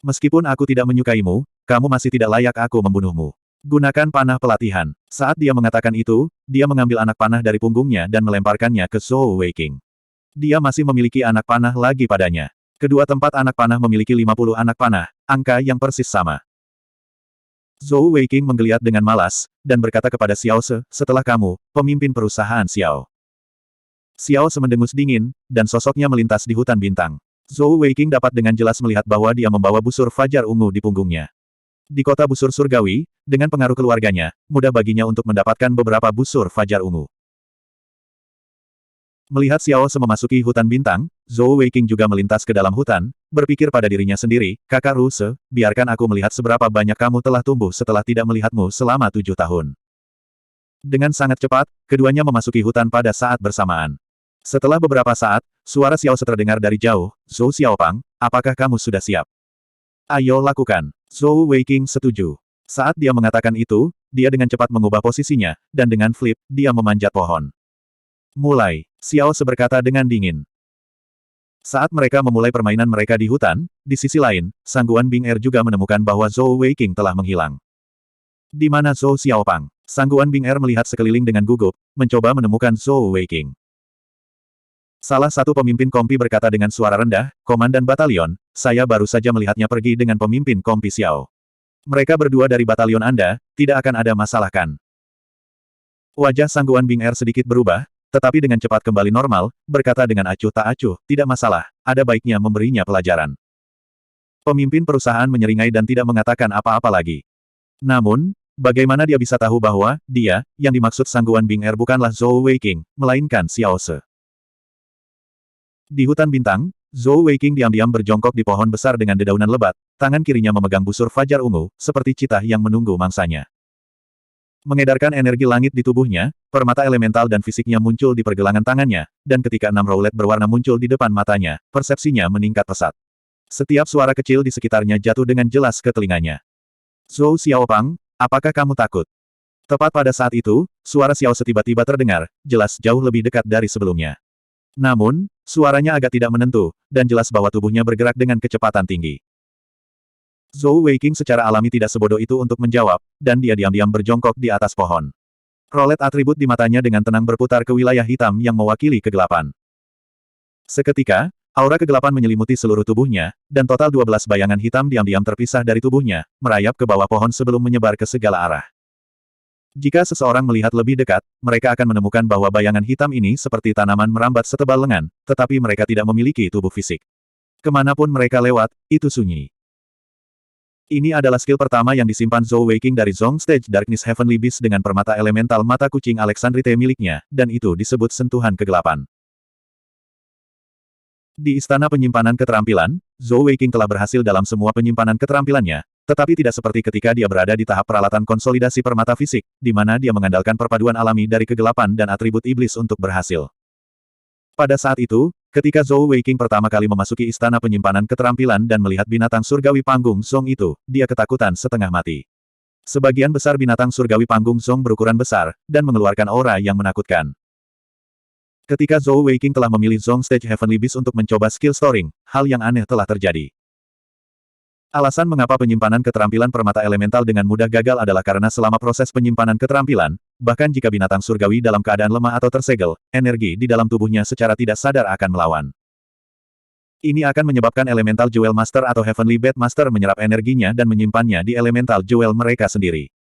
Meskipun aku tidak menyukaimu, kamu masih tidak layak aku membunuhmu. Gunakan panah pelatihan. Saat dia mengatakan itu, dia mengambil anak panah dari punggungnya dan melemparkannya ke Zhou Weiqing. Dia masih memiliki anak panah lagi padanya. Kedua tempat anak panah memiliki 50 anak panah, angka yang persis sama. Zhou Weiqing menggeliat dengan malas, dan berkata kepada Xiao Se, setelah kamu, pemimpin perusahaan Xiao. Xiao Se mendengus dingin, dan sosoknya melintas di hutan bintang. Zhou Weiqing dapat dengan jelas melihat bahwa dia membawa busur fajar ungu di punggungnya. Di kota busur surgawi, dengan pengaruh keluarganya, mudah baginya untuk mendapatkan beberapa busur fajar ungu. Melihat Xiao Se memasuki hutan bintang, Zhou Weiqing juga melintas ke dalam hutan, berpikir pada dirinya sendiri, kakak Ru Se, biarkan aku melihat seberapa banyak kamu telah tumbuh setelah tidak melihatmu selama 7 tahun. Dengan sangat cepat, keduanya memasuki hutan pada saat bersamaan. Setelah beberapa saat, suara Xiao Se terdengar dari jauh, Zhou Xiaopang, apakah kamu sudah siap? Ayo lakukan. Zhou Weiqing setuju. Saat dia mengatakan itu, dia dengan cepat mengubah posisinya, dan dengan flip, dia memanjat pohon. Mulai, Xiao Se berkata dengan dingin. Saat mereka memulai permainan mereka di hutan, di sisi lain, Sangguan Bing Er juga menemukan bahwa Zhou Weiqing telah menghilang. Di mana Zhou Xiaopang? Sangguan Bing Er melihat sekeliling dengan gugup, mencoba menemukan Zhou Weiqing. Salah satu pemimpin kompi berkata dengan suara rendah, Komandan Batalion, saya baru saja melihatnya pergi dengan pemimpin kompi Xiao. Mereka berdua dari batalion Anda, tidak akan ada masalah kan? Wajah Sangguan Bing Er sedikit berubah, tetapi dengan cepat kembali normal, berkata dengan acuh tak acuh, tidak masalah, ada baiknya memberinya pelajaran. Pemimpin perusahaan menyeringai dan tidak mengatakan apa-apa lagi. Namun, bagaimana dia bisa tahu bahwa, dia, yang dimaksud Sangguan Bing Er bukanlah Zhou Weiqing, melainkan Xiao Se. Di hutan bintang, Zhou Weiqing diam-diam berjongkok di pohon besar dengan dedaunan lebat, tangan kirinya memegang busur fajar ungu, seperti citah yang menunggu mangsanya. Mengedarkan energi langit di tubuhnya, permata elemental dan fisiknya muncul di pergelangan tangannya, dan ketika 6 roulet berwarna muncul di depan matanya, persepsinya meningkat pesat. Setiap suara kecil di sekitarnya jatuh dengan jelas ke telinganya. Zhou Xiaopang, apakah kamu takut? Tepat pada saat itu, suara Xiao Se tiba-tiba terdengar, jelas jauh lebih dekat dari sebelumnya. Namun, suaranya agak tidak menentu, dan jelas bahwa tubuhnya bergerak dengan kecepatan tinggi. Zhou Weiqing secara alami tidak sebodoh itu untuk menjawab, dan dia diam-diam berjongkok di atas pohon. Rolet atribut di matanya dengan tenang berputar ke wilayah hitam yang mewakili kegelapan. Seketika, aura kegelapan menyelimuti seluruh tubuhnya, dan total 12 bayangan hitam diam-diam terpisah dari tubuhnya, merayap ke bawah pohon sebelum menyebar ke segala arah. Jika seseorang melihat lebih dekat, mereka akan menemukan bahwa bayangan hitam ini seperti tanaman merambat setebal lengan, tetapi mereka tidak memiliki tubuh fisik. Kemanapun mereka lewat, itu sunyi. Ini adalah skill pertama yang disimpan Zhou Weiqing dari Zong Stage Darkness Heavenly Beast dengan permata elemental mata kucing Alexandrite miliknya, dan itu disebut sentuhan kegelapan. Di Istana Penyimpanan Keterampilan, Zhou Weiqing telah berhasil dalam semua penyimpanan keterampilannya, tetapi tidak seperti ketika dia berada di tahap peralatan konsolidasi permata fisik, di mana dia mengandalkan perpaduan alami dari kegelapan dan atribut iblis untuk berhasil. Pada saat itu, ketika Zhou Weiqing pertama kali memasuki Istana Penyimpanan Keterampilan dan melihat binatang surgawi panggung Zong itu, dia ketakutan setengah mati. Sebagian besar binatang surgawi panggung Zong berukuran besar, dan mengeluarkan aura yang menakutkan. Ketika Zhou Weiqing telah memilih Zong Stage Heavenly Beast untuk mencoba skill storing, hal yang aneh telah terjadi. Alasan mengapa penyimpanan keterampilan permata elemental dengan mudah gagal adalah karena selama proses penyimpanan keterampilan, bahkan jika binatang surgawi dalam keadaan lemah atau tersegel, energi di dalam tubuhnya secara tidak sadar akan melawan. Ini akan menyebabkan Elemental Jewel Master atau Heavenly Bed Master menyerap energinya dan menyimpannya di Elemental Jewel mereka sendiri.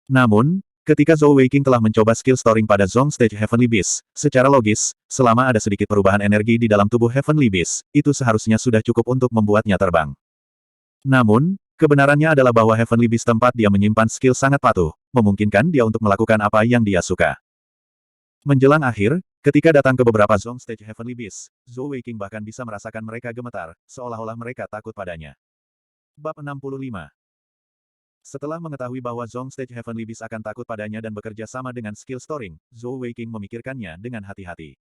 Namun, ketika Zhou Weiqing telah mencoba skill storing pada Zong Stage Heavenly Beast, secara logis, selama ada sedikit perubahan energi di dalam tubuh Heavenly Beast, itu seharusnya sudah cukup untuk membuatnya terbang. Namun, kebenarannya adalah bahwa Heavenly Beast tempat dia menyimpan skill sangat patuh, memungkinkan dia untuk melakukan apa yang dia suka. Menjelang akhir, Ketika datang ke beberapa zone stage Heavenly Beast, Zhou Weiking bahkan bisa merasakan mereka gemetar, seolah-olah mereka takut padanya. Bab 65. Setelah mengetahui bahwa Zone Stage Heavenly Beast akan takut padanya dan bekerja sama dengan skill storing, Zhou Weiking memikirkannya dengan hati-hati.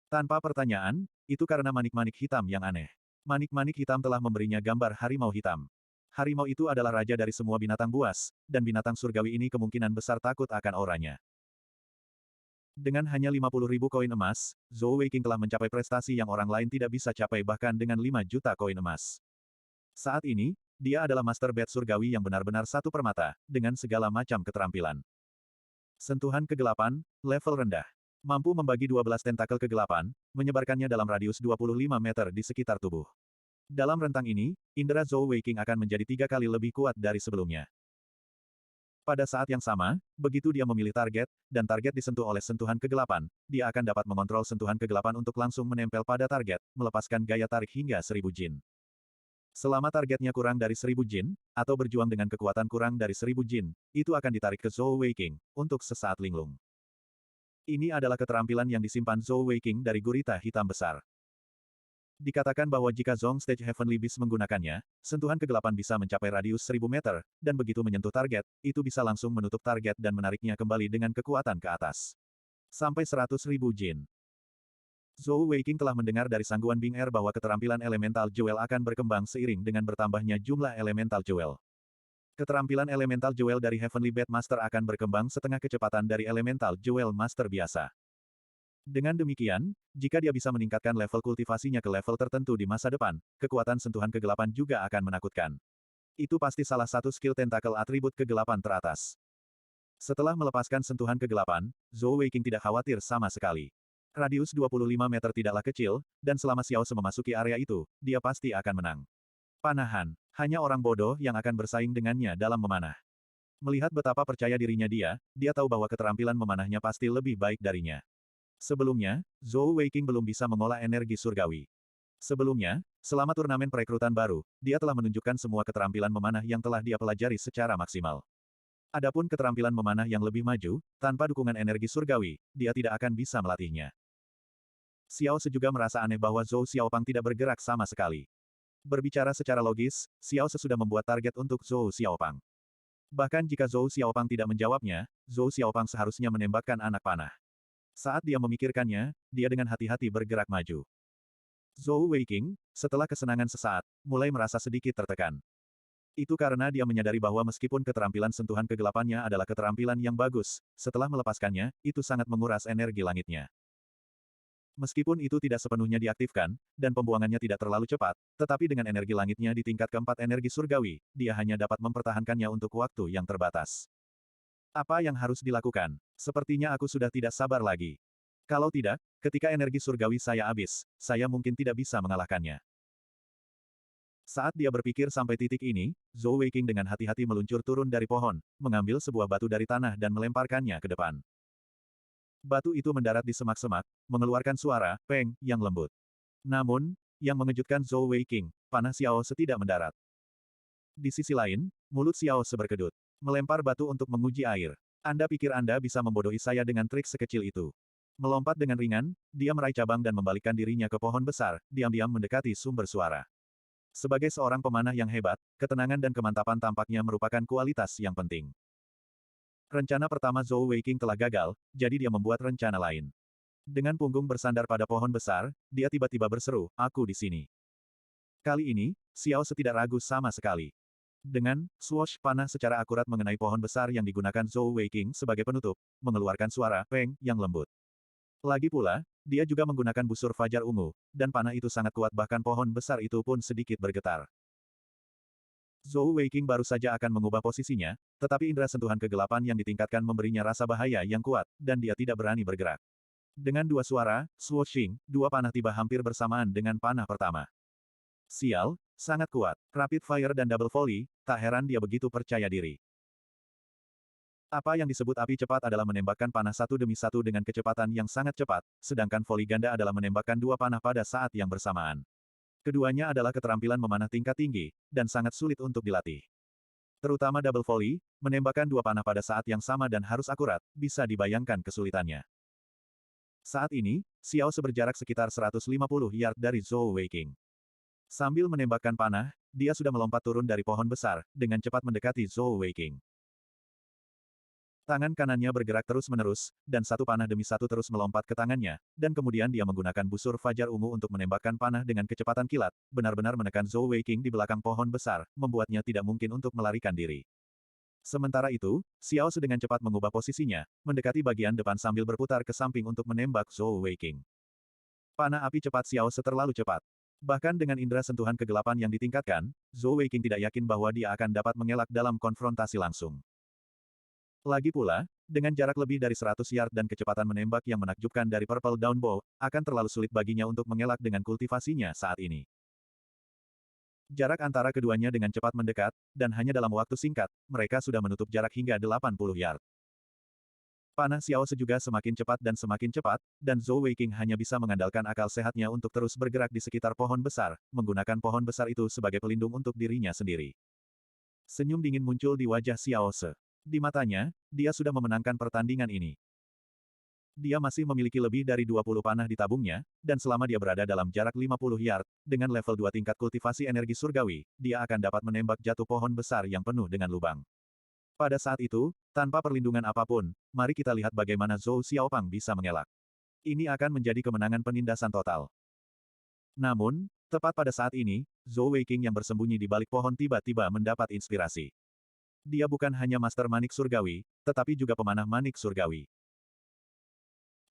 Tanpa pertanyaan, itu karena manik-manik hitam yang aneh. Manik-manik hitam telah memberinya gambar harimau hitam. Harimau itu adalah raja dari semua binatang buas, dan binatang surgawi ini kemungkinan besar takut akan auranya. Dengan hanya 50.000 koin emas, Zhou Weiking telah mencapai prestasi yang orang lain tidak bisa capai bahkan dengan 5 juta koin emas. Saat ini, dia adalah Master Bat Surgawi yang benar-benar satu permata, dengan segala macam keterampilan. Sentuhan kegelapan, level rendah. Mampu membagi 12 tentakel kegelapan, menyebarkannya dalam radius 25 meter di sekitar tubuh. Dalam rentang ini, indera Zhou Weiking akan menjadi 3 kali lebih kuat dari sebelumnya. Pada saat yang sama, begitu dia memilih target, dan target disentuh oleh sentuhan kegelapan, dia akan dapat mengontrol sentuhan kegelapan untuk langsung menempel pada target, melepaskan gaya tarik hingga 1000 jin. Selama targetnya kurang dari 1000 jin, atau berjuang dengan kekuatan kurang dari 1000 jin, itu akan ditarik ke Zhou Weiking, untuk sesaat linglung. Ini adalah keterampilan yang disimpan Zhou Weiking dari gurita hitam besar. Dikatakan bahwa jika Zone Stage Heavenly Beast menggunakannya, sentuhan kegelapan bisa mencapai radius 1000 meter, dan begitu menyentuh target, itu bisa langsung menutup target dan menariknya kembali dengan kekuatan ke atas. Sampai 100.000 jin. Zhou Weiking telah mendengar dari Sangguan Bing Er bahwa keterampilan Elemental Jewel akan berkembang seiring dengan bertambahnya jumlah Elemental Jewel. Keterampilan Elemental Jewel dari Heavenly Bat Master akan berkembang setengah kecepatan dari Elemental Jewel Master biasa. Dengan demikian, jika dia bisa meningkatkan level kultivasinya ke level tertentu di masa depan, kekuatan sentuhan kegelapan juga akan menakutkan. Itu pasti salah satu skill tentakel atribut kegelapan teratas. Setelah melepaskan sentuhan kegelapan, Zhou Weiking tidak khawatir sama sekali. Radius 25 meter tidaklah kecil, dan selama Xiao Se memasuki area itu, dia pasti akan menang. Panahan, hanya orang bodoh yang akan bersaing dengannya dalam memanah. Melihat betapa percaya dirinya dia tahu bahwa keterampilan memanahnya pasti lebih baik darinya. Sebelumnya, Zhou Weiking belum bisa mengolah energi surgawi. Sebelumnya, selama turnamen perekrutan baru, dia telah menunjukkan semua keterampilan memanah yang telah dia pelajari secara maksimal. Adapun keterampilan memanah yang lebih maju, tanpa dukungan energi surgawi, dia tidak akan bisa melatihnya. Xiao Se juga merasa aneh bahwa Zhou Xiaopang tidak bergerak sama sekali. Berbicara secara logis, Xiao Se sudah membuat target untuk Zhou Xiaopang. Bahkan jika Zhou Xiaopang tidak menjawabnya, Zhou Xiaopang seharusnya menembakkan anak panah. Saat dia memikirkannya, dia dengan hati-hati bergerak maju. Zhou Weiking, setelah kesenangan sesaat, mulai merasa sedikit tertekan. Itu karena dia menyadari bahwa meskipun keterampilan sentuhan kegelapannya adalah keterampilan yang bagus, setelah melepaskannya, itu sangat menguras energi langitnya. Meskipun itu tidak sepenuhnya diaktifkan, dan pembuangannya tidak terlalu cepat, tetapi dengan energi langitnya di tingkat keempat energi surgawi, dia hanya dapat mempertahankannya untuk waktu yang terbatas. Apa yang harus dilakukan? Sepertinya aku sudah tidak sabar lagi. Kalau tidak, ketika energi surgawi saya habis, saya mungkin tidak bisa mengalahkannya. Saat dia berpikir sampai titik ini, Zhou Weiking dengan hati-hati meluncur turun dari pohon, mengambil sebuah batu dari tanah dan melemparkannya ke depan. Batu itu mendarat di semak-semak, mengeluarkan suara "peng" yang lembut. Namun, yang mengejutkan Zhou Weiking, panah Xiao Se tidak mendarat. Di sisi lain, mulut Xiao Se berkedut. Melempar batu untuk menguji air. Anda pikir Anda bisa membodohi saya dengan trik sekecil itu? Melompat dengan ringan, dia meraih cabang dan membalikkan dirinya ke pohon besar, diam-diam mendekati sumber suara. Sebagai seorang pemanah yang hebat, ketenangan dan kemantapan tampaknya merupakan kualitas yang penting. Rencana pertama Zhou Weiking telah gagal, jadi dia membuat rencana lain. Dengan punggung bersandar pada pohon besar, dia tiba-tiba berseru, "Aku di sini." Kali ini, Xiao Se tidak ragu sama sekali. Dengan swoosh panah secara akurat mengenai pohon besar yang digunakan Zhou Weiking sebagai penutup, mengeluarkan suara "peng" yang lembut. Lagi pula, dia juga menggunakan busur fajar ungu, dan panah itu sangat kuat bahkan pohon besar itu pun sedikit bergetar. Zhou Weiking baru saja akan mengubah posisinya, tetapi indera sentuhan kegelapan yang ditingkatkan memberinya rasa bahaya yang kuat, dan dia tidak berani bergerak. Dengan dua suara, swooshing, dua panah tiba hampir bersamaan dengan panah pertama. Sial, sangat kuat. Rapid fire dan double volley, tak heran dia begitu percaya diri. Apa yang disebut api cepat adalah menembakkan panah satu demi satu dengan kecepatan yang sangat cepat, sedangkan volley ganda adalah menembakkan dua panah pada saat yang bersamaan. Keduanya adalah keterampilan memanah tingkat tinggi, dan sangat sulit untuk dilatih. Terutama double volley, menembakkan dua panah pada saat yang sama dan harus akurat, bisa dibayangkan kesulitannya. Saat ini, Xiao Se berjarak sekitar 150 yard dari Zhou Weiqing. Sambil menembakkan panah, dia sudah melompat turun dari pohon besar, dengan cepat mendekati Zhou Weiqing. Tangan kanannya bergerak terus-menerus, dan satu panah demi satu terus melompat ke tangannya, dan kemudian dia menggunakan busur fajar ungu untuk menembakkan panah dengan kecepatan kilat, benar-benar menekan Zhou Weiqing di belakang pohon besar, membuatnya tidak mungkin untuk melarikan diri. Sementara itu, Xiao Se dengan cepat mengubah posisinya, mendekati bagian depan sambil berputar ke samping untuk menembak Zhou Weiqing. Panah api cepat Xiao Se terlalu cepat. Bahkan dengan indera sentuhan kegelapan yang ditingkatkan, Zhou Weiqing tidak yakin bahwa dia akan dapat mengelak dalam konfrontasi langsung. Lagi pula, dengan jarak lebih dari 100 yard dan kecepatan menembak yang menakjubkan dari Purple Dawn Bow, akan terlalu sulit baginya untuk mengelak dengan kultivasinya saat ini. Jarak antara keduanya dengan cepat mendekat, dan hanya dalam waktu singkat, mereka sudah menutup jarak hingga 80 yard. Panah Xiao Se juga semakin cepat, dan Zhou Weiqing hanya bisa mengandalkan akal sehatnya untuk terus bergerak di sekitar pohon besar, menggunakan pohon besar itu sebagai pelindung untuk dirinya sendiri. Senyum dingin muncul di wajah Xiao Se. Di matanya, dia sudah memenangkan pertandingan ini. Dia masih memiliki lebih dari 20 panah di tabungnya, dan selama dia berada dalam jarak 50 yard, dengan level 2 tingkat kultivasi energi surgawi, dia akan dapat menembak jatuh pohon besar yang penuh dengan lubang. Pada saat itu, tanpa perlindungan apapun, mari kita lihat bagaimana Zhou Xiaopang bisa mengelak. Ini akan menjadi kemenangan penindasan total. Namun, tepat pada saat ini, Zhou Weiqing yang bersembunyi di balik pohon tiba-tiba mendapat inspirasi. Dia bukan hanya master manik surgawi, tetapi juga pemanah manik surgawi.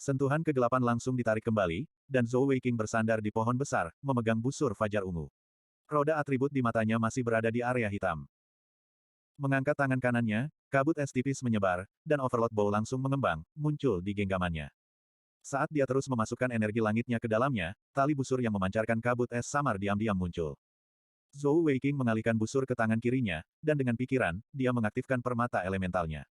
Sentuhan kegelapan langsung ditarik kembali, dan Zhou Weiqing bersandar di pohon besar, memegang busur fajar ungu. Roda atribut di matanya masih berada di area hitam. Mengangkat tangan kanannya, kabut es tipis menyebar, dan Overlord Bow langsung mengembang, muncul di genggamannya. Saat dia terus memasukkan energi langitnya ke dalamnya, tali busur yang memancarkan kabut es samar diam-diam muncul. Zhou Weiqing mengalihkan busur ke tangan kirinya, dan dengan pikiran, dia mengaktifkan permata elementalnya.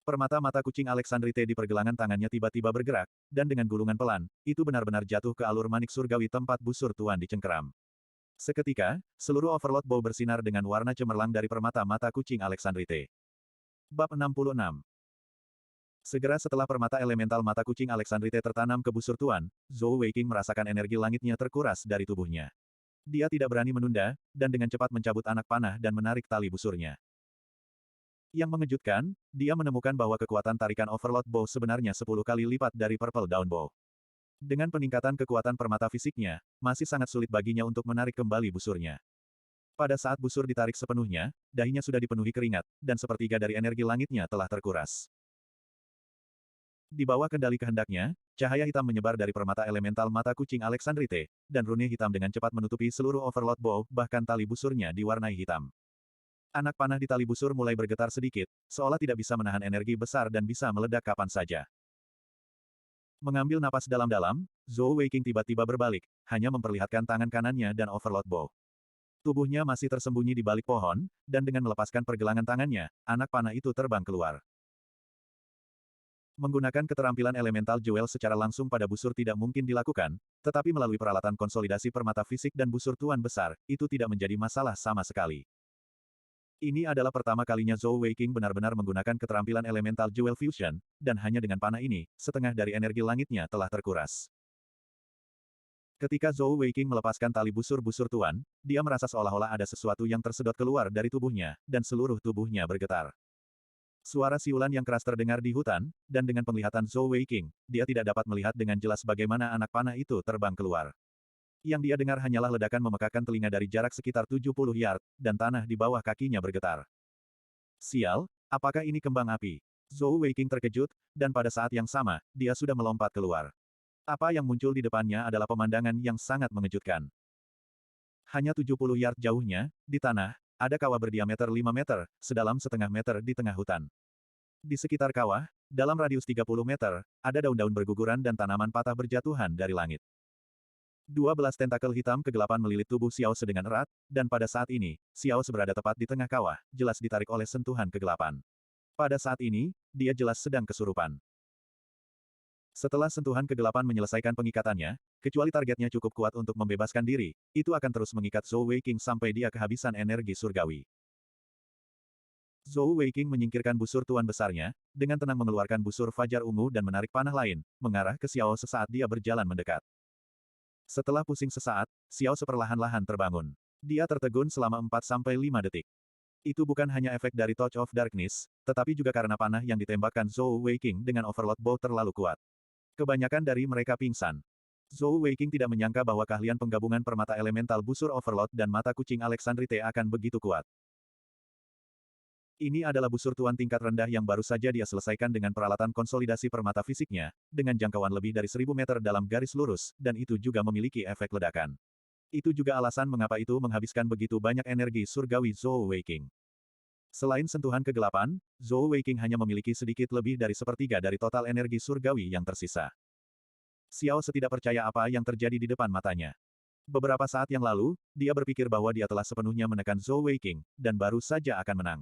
Permata mata kucing Alexandrite di pergelangan tangannya tiba-tiba bergerak, dan dengan gulungan pelan, itu benar-benar jatuh ke alur manik surgawi tempat busur tuan dicengkeram. Seketika, seluruh Overlord Bow bersinar dengan warna cemerlang dari permata mata kucing Alexandrite. Bab 66. Segera setelah permata elemental mata kucing Alexandrite tertanam ke busur tuan, Zhou Weiqing merasakan energi langitnya terkuras dari tubuhnya. Dia tidak berani menunda, dan dengan cepat mencabut anak panah dan menarik tali busurnya. Yang mengejutkan, dia menemukan bahwa kekuatan tarikan Overlord Bow sebenarnya 10 kali lipat dari Purple Dawn Bow. Dengan peningkatan kekuatan permata fisiknya, masih sangat sulit baginya untuk menarik kembali busurnya. Pada saat busur ditarik sepenuhnya, dahinya sudah dipenuhi keringat, dan sepertiga dari energi langitnya telah terkuras. Di bawah kendali kehendaknya, cahaya hitam menyebar dari permata elemental mata kucing Alexandrite, dan rune hitam dengan cepat menutupi seluruh Overlord Bow, bahkan tali busurnya diwarnai hitam. Anak panah di tali busur mulai bergetar sedikit, seolah tidak bisa menahan energi besar dan bisa meledak kapan saja. Mengambil napas dalam-dalam, Zhou Weiqing tiba-tiba berbalik, hanya memperlihatkan tangan kanannya dan Overlord Bow. Tubuhnya masih tersembunyi di balik pohon, dan dengan melepaskan pergelangan tangannya, anak panah itu terbang keluar. Menggunakan keterampilan elemental jewel secara langsung pada busur tidak mungkin dilakukan, tetapi melalui peralatan konsolidasi permata fisik dan busur tuan besar, itu tidak menjadi masalah sama sekali. Ini adalah pertama kalinya Zhou Weiqing benar-benar menggunakan keterampilan elemental jewel fusion, dan hanya dengan panah ini, setengah dari energi langitnya telah terkuras. Ketika Zhou Weiqing melepaskan tali busur-busur tuan, dia merasa seolah-olah ada sesuatu yang tersedot keluar dari tubuhnya, dan seluruh tubuhnya bergetar. Suara siulan yang keras terdengar di hutan, dan dengan penglihatan Zhou Weiqing, dia tidak dapat melihat dengan jelas bagaimana anak panah itu terbang keluar. Yang dia dengar hanyalah ledakan memekakkan telinga dari jarak sekitar 70 yard, dan tanah di bawah kakinya bergetar. Sial, apakah ini kembang api? Zhou Weiqing terkejut, dan pada saat yang sama, dia sudah melompat keluar. Apa yang muncul di depannya adalah pemandangan yang sangat mengejutkan. Hanya 70 yard jauhnya, di tanah, ada kawah berdiameter 5 meter, sedalam setengah meter di tengah hutan. Di sekitar kawah, dalam radius 30 meter, ada daun-daun berguguran dan tanaman patah berjatuhan dari langit. 12 tentakel hitam kegelapan melilit tubuh Xiao Se dengan erat, dan pada saat ini, Xiao Se berada tepat di tengah kawah, jelas ditarik oleh sentuhan kegelapan. Pada saat ini, dia jelas sedang kesurupan. Setelah sentuhan kegelapan menyelesaikan pengikatannya, kecuali targetnya cukup kuat untuk membebaskan diri, itu akan terus mengikat Zhou Weiqing sampai dia kehabisan energi surgawi. Zhou Weiqing menyingkirkan busur tuan besarnya, dengan tenang mengeluarkan busur fajar ungu dan menarik panah lain, mengarah ke Xiao sesaat dia berjalan mendekat. Setelah pusing sesaat, Xiao seperlahan-lahan terbangun. Dia tertegun selama 4-5 detik. Itu bukan hanya efek dari Touch of Darkness, tetapi juga karena panah yang ditembakkan Zhou Weiqing dengan Overload Bow terlalu kuat. Kebanyakan dari mereka pingsan. Zhou Weiqing tidak menyangka bahwa keahlian penggabungan permata elemental busur Overload dan mata kucing Alexandrite akan begitu kuat. Ini adalah busur tuan tingkat rendah yang baru saja dia selesaikan dengan peralatan konsolidasi permata fisiknya, dengan jangkauan lebih dari 1000 meter dalam garis lurus, dan itu juga memiliki efek ledakan. Itu juga alasan mengapa itu menghabiskan begitu banyak energi surgawi Zhou Weiqing. Selain sentuhan kegelapan, Zhou Weiqing hanya memiliki sedikit lebih dari sepertiga dari total energi surgawi yang tersisa. Xiao tidak percaya apa yang terjadi di depan matanya. Beberapa saat yang lalu, dia berpikir bahwa dia telah sepenuhnya menekan Zhou Weiqing, dan baru saja akan menang.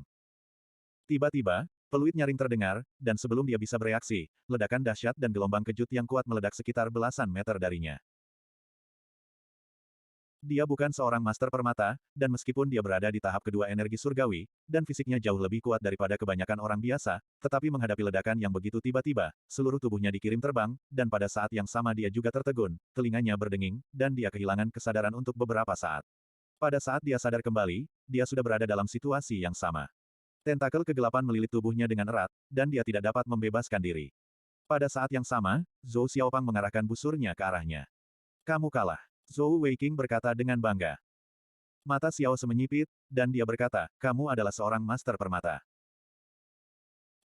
Tiba-tiba, peluit nyaring terdengar, dan sebelum dia bisa bereaksi, ledakan dahsyat dan gelombang kejut yang kuat meledak sekitar belasan meter darinya. Dia bukan seorang master permata, dan meskipun dia berada di tahap kedua energi surgawi, dan fisiknya jauh lebih kuat daripada kebanyakan orang biasa, tetapi menghadapi ledakan yang begitu tiba-tiba, seluruh tubuhnya dikirim terbang, dan pada saat yang sama dia juga tertegun, telinganya berdenging, dan dia kehilangan kesadaran untuk beberapa saat. Pada saat dia sadar kembali, dia sudah berada dalam situasi yang sama. Tentakel kegelapan melilit tubuhnya dengan erat, dan dia tidak dapat membebaskan diri. Pada saat yang sama, Zhou Xiaopang mengarahkan busurnya ke arahnya. Kamu kalah. Zhou Weiqing berkata dengan bangga. Mata Xiao menyipit, dan dia berkata, kamu adalah seorang master permata.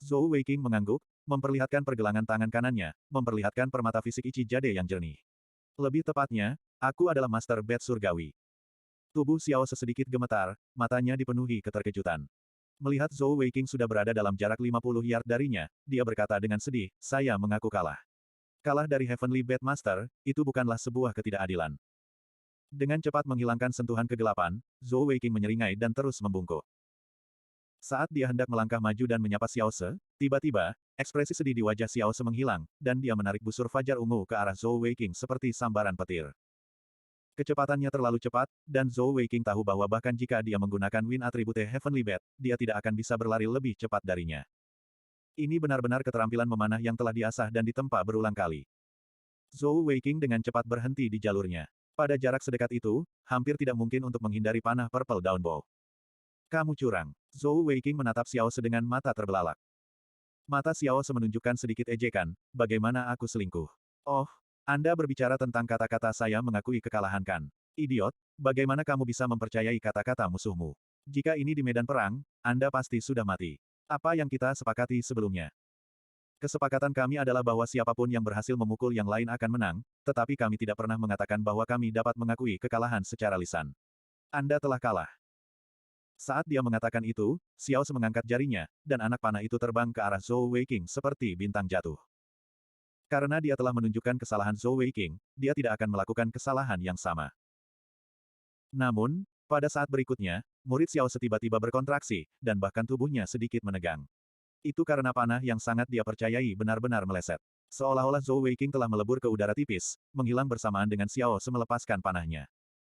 Zhou Weiqing mengangguk, memperlihatkan pergelangan tangan kanannya, memperlihatkan permata fisik Ichi Jade yang jernih. Lebih tepatnya, aku adalah master bat surgawi. Tubuh Xiao sedikit gemetar, matanya dipenuhi keterkejutan. Melihat Zhou Weiqing sudah berada dalam jarak 50 yard darinya, dia berkata dengan sedih, saya mengaku kalah. Kalah dari Heavenly Bat Master, itu bukanlah sebuah ketidakadilan. Dengan cepat menghilangkan sentuhan kegelapan, Zhou Weiqing menyeringai dan terus membungkuk. Saat dia hendak melangkah maju dan menyapa Xiao Se, tiba-tiba, ekspresi sedih di wajah Xiao Se menghilang, dan dia menarik busur fajar ungu ke arah Zhou Weiqing seperti sambaran petir. Kecepatannya terlalu cepat, dan Zhou Weiqing tahu bahwa bahkan jika dia menggunakan Wind Attribute Heavenly Bat, dia tidak akan bisa berlari lebih cepat darinya. Ini benar-benar keterampilan memanah yang telah diasah dan ditempa berulang kali. Zhou Weiqing dengan cepat berhenti di jalurnya. Pada jarak sedekat itu, hampir tidak mungkin untuk menghindari panah Purple Dawn Bow. Kamu curang. Zhou Weiqing menatap Xiao Se dengan mata terbelalak. Mata Xiao Se menunjukkan sedikit ejekan, bagaimana aku selingkuh. Oh, Anda berbicara tentang kata-kata saya mengakui kekalahan kan? Idiot, bagaimana kamu bisa mempercayai kata-kata musuhmu? Jika ini di medan perang, Anda pasti sudah mati. Apa yang kita sepakati sebelumnya? Kesepakatan kami adalah bahwa siapapun yang berhasil memukul yang lain akan menang, tetapi kami tidak pernah mengatakan bahwa kami dapat mengakui kekalahan secara lisan. Anda telah kalah. Saat dia mengatakan itu, Xiao Se mengangkat jarinya, dan anak panah itu terbang ke arah Zhou Weiqing seperti bintang jatuh. Karena dia telah menunjukkan kesalahan Zhou Weiqing, dia tidak akan melakukan kesalahan yang sama. Namun, pada saat berikutnya, murid Xiao Se tiba-tiba berkontraksi, dan bahkan tubuhnya sedikit menegang. Itu karena panah yang sangat dia percayai benar-benar meleset. Seolah-olah Zhou Weiqing telah melebur ke udara tipis, menghilang bersamaan dengan Xiao Se melepaskan panahnya.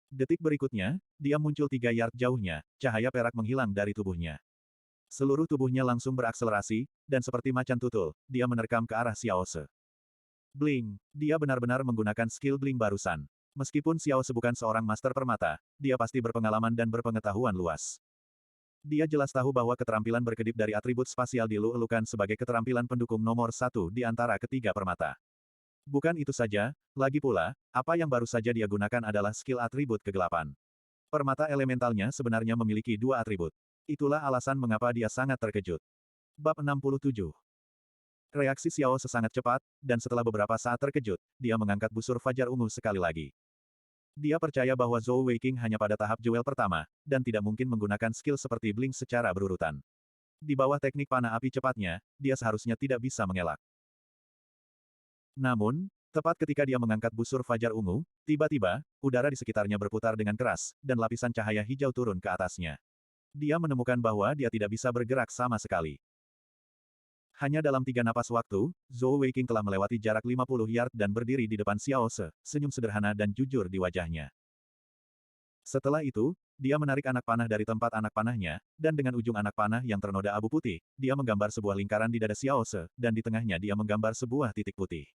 Detik berikutnya, dia muncul 3 yard jauhnya, cahaya perak menghilang dari tubuhnya. Seluruh tubuhnya langsung berakselerasi, dan seperti macan tutul, dia menerkam ke arah Xiao Se. Bling, dia benar-benar menggunakan skill Bling barusan. Meskipun Xiao Se bukan seorang master permata, dia pasti berpengalaman dan berpengetahuan luas. Dia jelas tahu bahwa keterampilan berkedip dari atribut spasial dielu-elukan sebagai keterampilan pendukung nomor 1 di antara ketiga permata. Bukan itu saja, lagi pula, apa yang baru saja dia gunakan adalah skill atribut kegelapan. Permata elementalnya sebenarnya memiliki 2 atribut. Itulah alasan mengapa dia sangat terkejut. Bab 67. Reaksi Xiao Se sangat cepat, dan setelah beberapa saat terkejut, dia mengangkat busur fajar ungu sekali lagi. Dia percaya bahwa Zhou Weiqing hanya pada tahap jewel pertama, dan tidak mungkin menggunakan skill seperti Blink secara berurutan. Di bawah teknik panah api cepatnya, dia seharusnya tidak bisa mengelak. Namun, tepat ketika dia mengangkat busur fajar ungu, tiba-tiba, udara di sekitarnya berputar dengan keras, dan lapisan cahaya hijau turun ke atasnya. Dia menemukan bahwa dia tidak bisa bergerak sama sekali. Hanya dalam 3 napas waktu, Zhou Weiqing telah melewati jarak 50 yard dan berdiri di depan Xiao Se, senyum sederhana dan jujur di wajahnya. Setelah itu, dia menarik anak panah dari tempat anak panahnya, dan dengan ujung anak panah yang ternoda abu putih, dia menggambar sebuah lingkaran di dada Xiao Se, dan di tengahnya dia menggambar sebuah titik putih.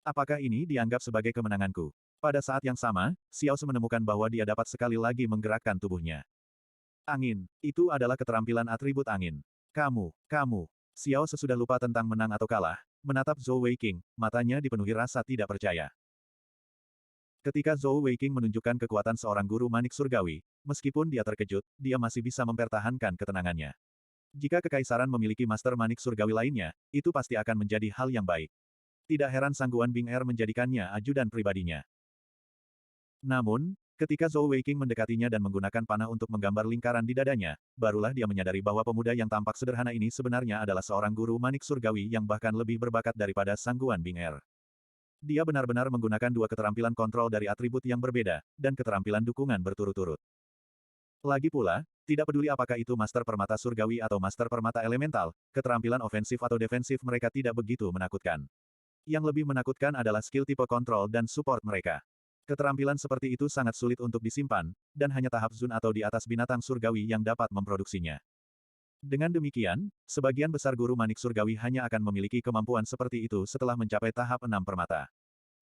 Apakah ini dianggap sebagai kemenanganku? Pada saat yang sama, Xiao Se menemukan bahwa dia dapat sekali lagi menggerakkan tubuhnya. Angin. Itu adalah keterampilan atribut angin. Kamu. Xiao Se sudah lupa tentang menang atau kalah, menatap Zhou Weiqing, matanya dipenuhi rasa tidak percaya. Ketika Zhou Weiqing menunjukkan kekuatan seorang guru manik surgawi, meskipun dia terkejut, dia masih bisa mempertahankan ketenangannya. Jika kekaisaran memiliki master manik surgawi lainnya, itu pasti akan menjadi hal yang baik. Tidak heran Sangguan Bing Er menjadikannya ajudan pribadinya. Namun, ketika Zhou Weiqing mendekatinya dan menggunakan panah untuk menggambar lingkaran di dadanya, barulah dia menyadari bahwa pemuda yang tampak sederhana ini sebenarnya adalah seorang guru manik surgawi yang bahkan lebih berbakat daripada Sangguan Bing Er. Dia benar-benar menggunakan dua keterampilan kontrol dari atribut yang berbeda, dan keterampilan dukungan berturut-turut. Lagi pula, tidak peduli apakah itu master permata surgawi atau master permata elemental, keterampilan ofensif atau defensif mereka tidak begitu menakutkan. Yang lebih menakutkan adalah skill tipe kontrol dan support mereka. Keterampilan seperti itu sangat sulit untuk disimpan, dan hanya tahap Zun atau di atas binatang surgawi yang dapat memproduksinya. Dengan demikian, sebagian besar guru manik surgawi hanya akan memiliki kemampuan seperti itu setelah mencapai tahap 6 permata.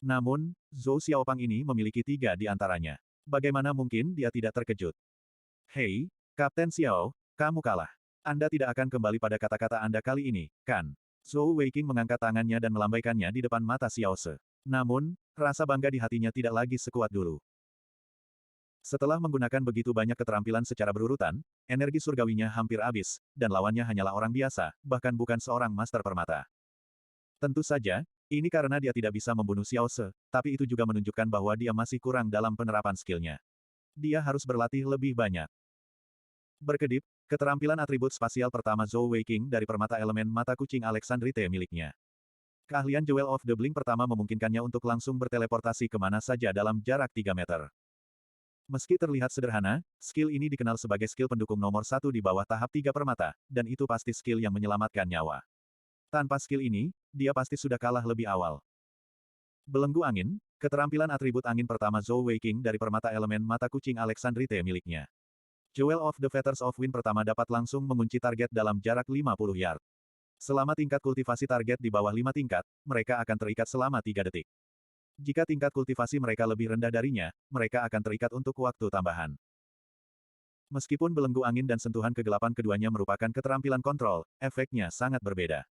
Namun, Zhou Xiaopang ini memiliki 3 di antaranya. Bagaimana mungkin dia tidak terkejut? Hei, Kapten Xiao, kamu kalah. Anda tidak akan kembali pada kata-kata Anda kali ini, kan? Zhou Weiqing mengangkat tangannya dan melambaikannya di depan mata Xiao Se. Namun, rasa bangga di hatinya tidak lagi sekuat dulu. Setelah menggunakan begitu banyak keterampilan secara berurutan, energi surgawinya hampir habis, dan lawannya hanyalah orang biasa, bahkan bukan seorang master permata. Tentu saja, ini karena dia tidak bisa membunuh Xiao Se, tapi itu juga menunjukkan bahwa dia masih kurang dalam penerapan skillnya. Dia harus berlatih lebih banyak. Berkedip, keterampilan atribut spasial pertama Zhou Weiqing dari permata elemen mata kucing Alexandrite miliknya. Keahlian Jewel of the Blink pertama memungkinkannya untuk langsung berteleportasi kemana saja dalam jarak 3 meter. Meski terlihat sederhana, skill ini dikenal sebagai skill pendukung nomor 1 di bawah tahap 3 permata, dan itu pasti skill yang menyelamatkan nyawa. Tanpa skill ini, dia pasti sudah kalah lebih awal. Belenggu angin, keterampilan atribut angin pertama Zhou Weiqing dari permata elemen mata kucing Alexandrite miliknya. Jewel of the Feathers of Wind pertama dapat langsung mengunci target dalam jarak 50 yard. Selama tingkat kultivasi target di bawah 5 tingkat, mereka akan terikat selama 3 detik. Jika tingkat kultivasi mereka lebih rendah darinya, mereka akan terikat untuk waktu tambahan. Meskipun belenggu angin dan sentuhan kegelapan keduanya merupakan keterampilan kontrol, efeknya sangat berbeda.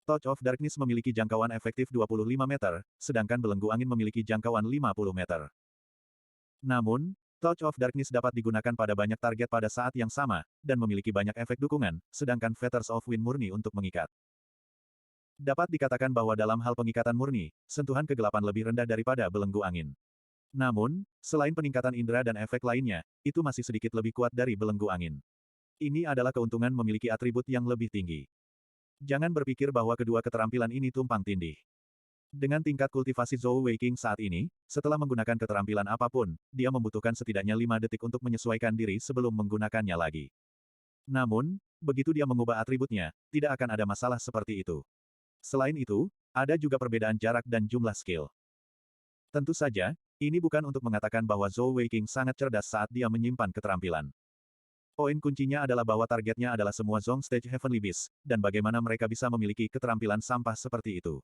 Touch of Darkness memiliki jangkauan efektif 25 meter, sedangkan belenggu angin memiliki jangkauan 50 meter. Namun, Touch of Darkness dapat digunakan pada banyak target pada saat yang sama, dan memiliki banyak efek dukungan, sedangkan Feathers of Wind murni untuk mengikat. Dapat dikatakan bahwa dalam hal pengikatan murni, sentuhan kegelapan lebih rendah daripada belenggu angin. Namun, selain peningkatan indera dan efek lainnya, itu masih sedikit lebih kuat dari belenggu angin. Ini adalah keuntungan memiliki atribut yang lebih tinggi. Jangan berpikir bahwa kedua keterampilan ini tumpang tindih. Dengan tingkat kultivasi Zhou Weiqing saat ini, setelah menggunakan keterampilan apapun, dia membutuhkan setidaknya 5 detik untuk menyesuaikan diri sebelum menggunakannya lagi. Namun, begitu dia mengubah atributnya, tidak akan ada masalah seperti itu. Selain itu, ada juga perbedaan jarak dan jumlah skill. Tentu saja, ini bukan untuk mengatakan bahwa Zhou Weiqing sangat cerdas saat dia menyimpan keterampilan. Poin kuncinya adalah bahwa targetnya adalah semua Zong Stage Heavenly Beast, dan bagaimana mereka bisa memiliki keterampilan sampah seperti itu.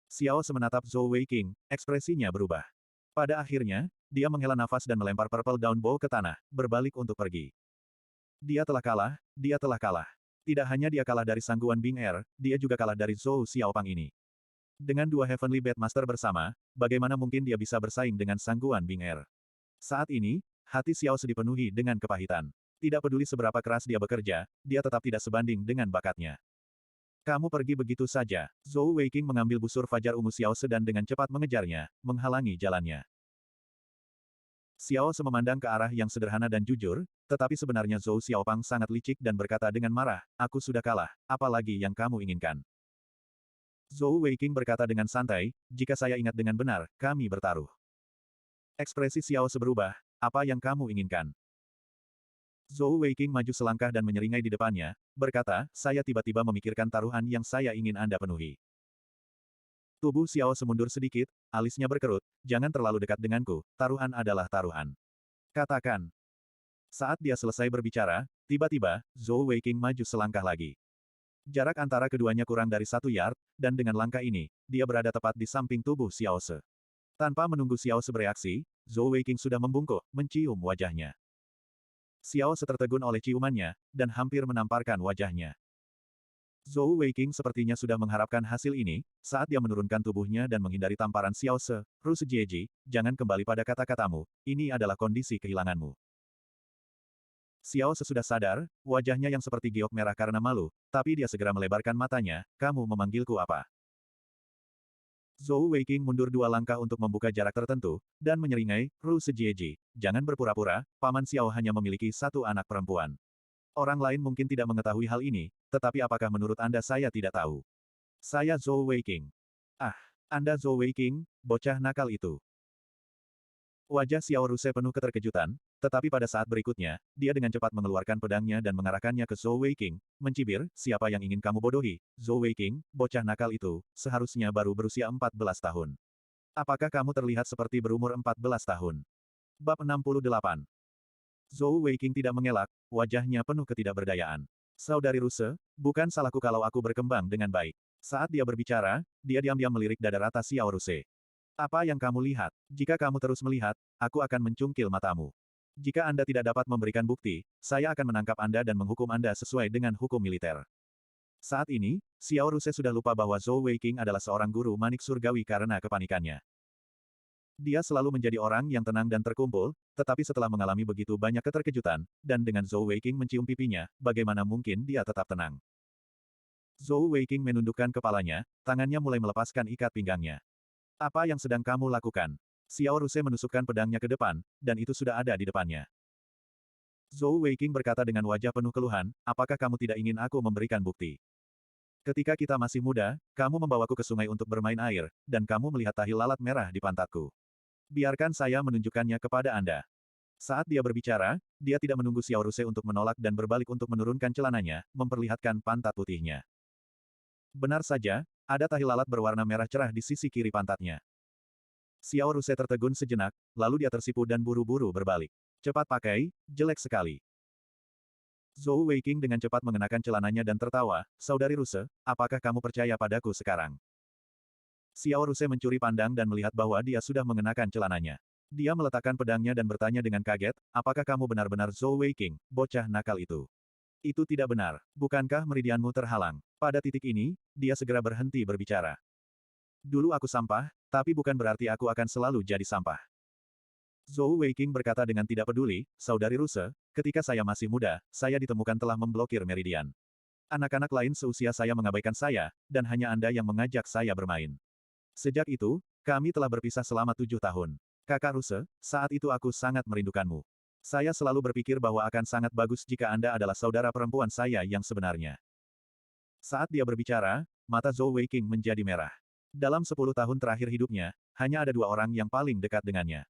Xiao Se menatap Zhou Weiqing, ekspresinya berubah. Pada akhirnya, dia menghela nafas dan melempar Purple Dawn Bow ke tanah, berbalik untuk pergi. Dia telah kalah, dia telah kalah. Tidak hanya dia kalah dari Sangguan Bing Er, dia juga kalah dari Zhou Xiaopang ini. Dengan dua Heavenly Bad Master bersama, bagaimana mungkin dia bisa bersaing dengan Sangguan Bing Er? Saat ini, hati Xiao Se dipenuhi dengan kepahitan. Tidak peduli seberapa keras dia bekerja, dia tetap tidak sebanding dengan bakatnya. Kamu pergi begitu saja. Zhou Weiqing mengambil busur fajar ungu Xiao Se dan dengan cepat mengejarnya, menghalangi jalannya. Xiao Se memandang ke arah yang sederhana dan jujur, tetapi sebenarnya Zhou Xiaopang sangat licik dan berkata dengan marah, aku sudah kalah, apalagi yang kamu inginkan. Zhou Weiqing berkata dengan santai, jika saya ingat dengan benar, kami bertaruh. Ekspresi Xiao Se berubah, apa yang kamu inginkan? Zhou Weiqing maju selangkah dan menyeringai di depannya, berkata, saya tiba-tiba memikirkan taruhan yang saya ingin Anda penuhi. Tubuh Xiao Se mundur sedikit, alisnya berkerut, jangan terlalu dekat denganku, taruhan adalah taruhan. Katakan. Saat dia selesai berbicara, tiba-tiba, Zhou Weiqing maju selangkah lagi. Jarak antara keduanya kurang dari 1 yard, dan dengan langkah ini, dia berada tepat di samping tubuh Xiao Se. Tanpa menunggu Xiao Se bereaksi, Zhou Weiqing sudah membungkuk, mencium wajahnya. Xiao Se tertegun oleh ciumannya, dan hampir menamparkan wajahnya. Zhou Weiqing sepertinya sudah mengharapkan hasil ini, saat dia menurunkan tubuhnya dan menghindari tamparan Xiao Se. Ru Sejieji, jangan kembali pada kata-katamu, ini adalah kondisi kehilanganmu. Xiao Se sudah sadar, wajahnya yang seperti giok merah karena malu, tapi dia segera melebarkan matanya, kamu memanggilku apa? Zhou Weiqing mundur 2 langkah untuk membuka jarak tertentu, dan menyeringai, Ru Sejieji, jangan berpura-pura, Paman Xiao hanya memiliki 1 anak perempuan. Orang lain mungkin tidak mengetahui hal ini, tetapi apakah menurut Anda saya tidak tahu? Saya Zhou Weiqing. Ah, Anda Zhou Weiqing, bocah nakal itu. Wajah Xiao Ruse penuh keterkejutan, tetapi pada saat berikutnya, dia dengan cepat mengeluarkan pedangnya dan mengarahkannya ke Zhou Weiqing, mencibir, siapa yang ingin kamu bodohi? Zhou Weiqing, bocah nakal itu, seharusnya baru berusia 14 tahun. Apakah kamu terlihat seperti berumur 14 tahun? Bab 68. Zhou Weiqing tidak mengelak, wajahnya penuh ketidakberdayaan. Saudari Ruse, bukan salahku kalau aku berkembang dengan baik. Saat dia berbicara, dia diam-diam melirik dada rata Xiao Ruse. Apa yang kamu lihat? Jika kamu terus melihat, aku akan mencungkil matamu. Jika Anda tidak dapat memberikan bukti, saya akan menangkap Anda dan menghukum Anda sesuai dengan hukum militer. Saat ini, Xiao Ruse sudah lupa bahwa Zhou Weiqing adalah seorang guru manik surgawi karena kepanikannya. Dia selalu menjadi orang yang tenang dan terkumpul, tetapi setelah mengalami begitu banyak keterkejutan, dan dengan Zhou Weiqing mencium pipinya, bagaimana mungkin dia tetap tenang? Zhou Weiqing menundukkan kepalanya, tangannya mulai melepaskan ikat pinggangnya. Apa yang sedang kamu lakukan? Xiao Ruse menusukkan pedangnya ke depan, dan itu sudah ada di depannya. Zhou Weiqing berkata dengan wajah penuh keluhan, apakah kamu tidak ingin aku memberikan bukti? Ketika kita masih muda, kamu membawaku ke sungai untuk bermain air, dan kamu melihat tahi lalat merah di pantatku. Biarkan saya menunjukkannya kepada Anda. Saat dia berbicara, dia tidak menunggu Xiao Ruse untuk menolak dan berbalik untuk menurunkan celananya, memperlihatkan pantat putihnya. Benar saja, ada tahi lalat berwarna merah cerah di sisi kiri pantatnya. Xiao Ruse tertegun sejenak, lalu dia tersipu dan buru-buru berbalik. Cepat pakai, jelek sekali. Zhou Weiqing dengan cepat mengenakan celananya dan tertawa, Saudari Ruse, apakah kamu percaya padaku sekarang? Xiao Ruse mencuri pandang dan melihat bahwa dia sudah mengenakan celananya. Dia meletakkan pedangnya dan bertanya dengan kaget, apakah kamu benar-benar Zhou Weiqing, bocah nakal itu? Itu tidak benar. Bukankah meridianmu terhalang? Pada titik ini, dia segera berhenti berbicara. Dulu aku sampah, tapi bukan berarti aku akan selalu jadi sampah. Zhou Weiqing berkata dengan tidak peduli, Saudari Ruse, ketika saya masih muda, saya ditemukan telah memblokir meridian. Anak-anak lain seusia saya mengabaikan saya, dan hanya Anda yang mengajak saya bermain. Sejak itu, kami telah berpisah selama 7 tahun. Kakak Ruse, saat itu aku sangat merindukanmu. Saya selalu berpikir bahwa akan sangat bagus jika Anda adalah saudara perempuan saya yang sebenarnya. Saat dia berbicara, mata Zhou Weiqing menjadi merah. Dalam 10 tahun terakhir hidupnya, hanya ada 2 orang yang paling dekat dengannya.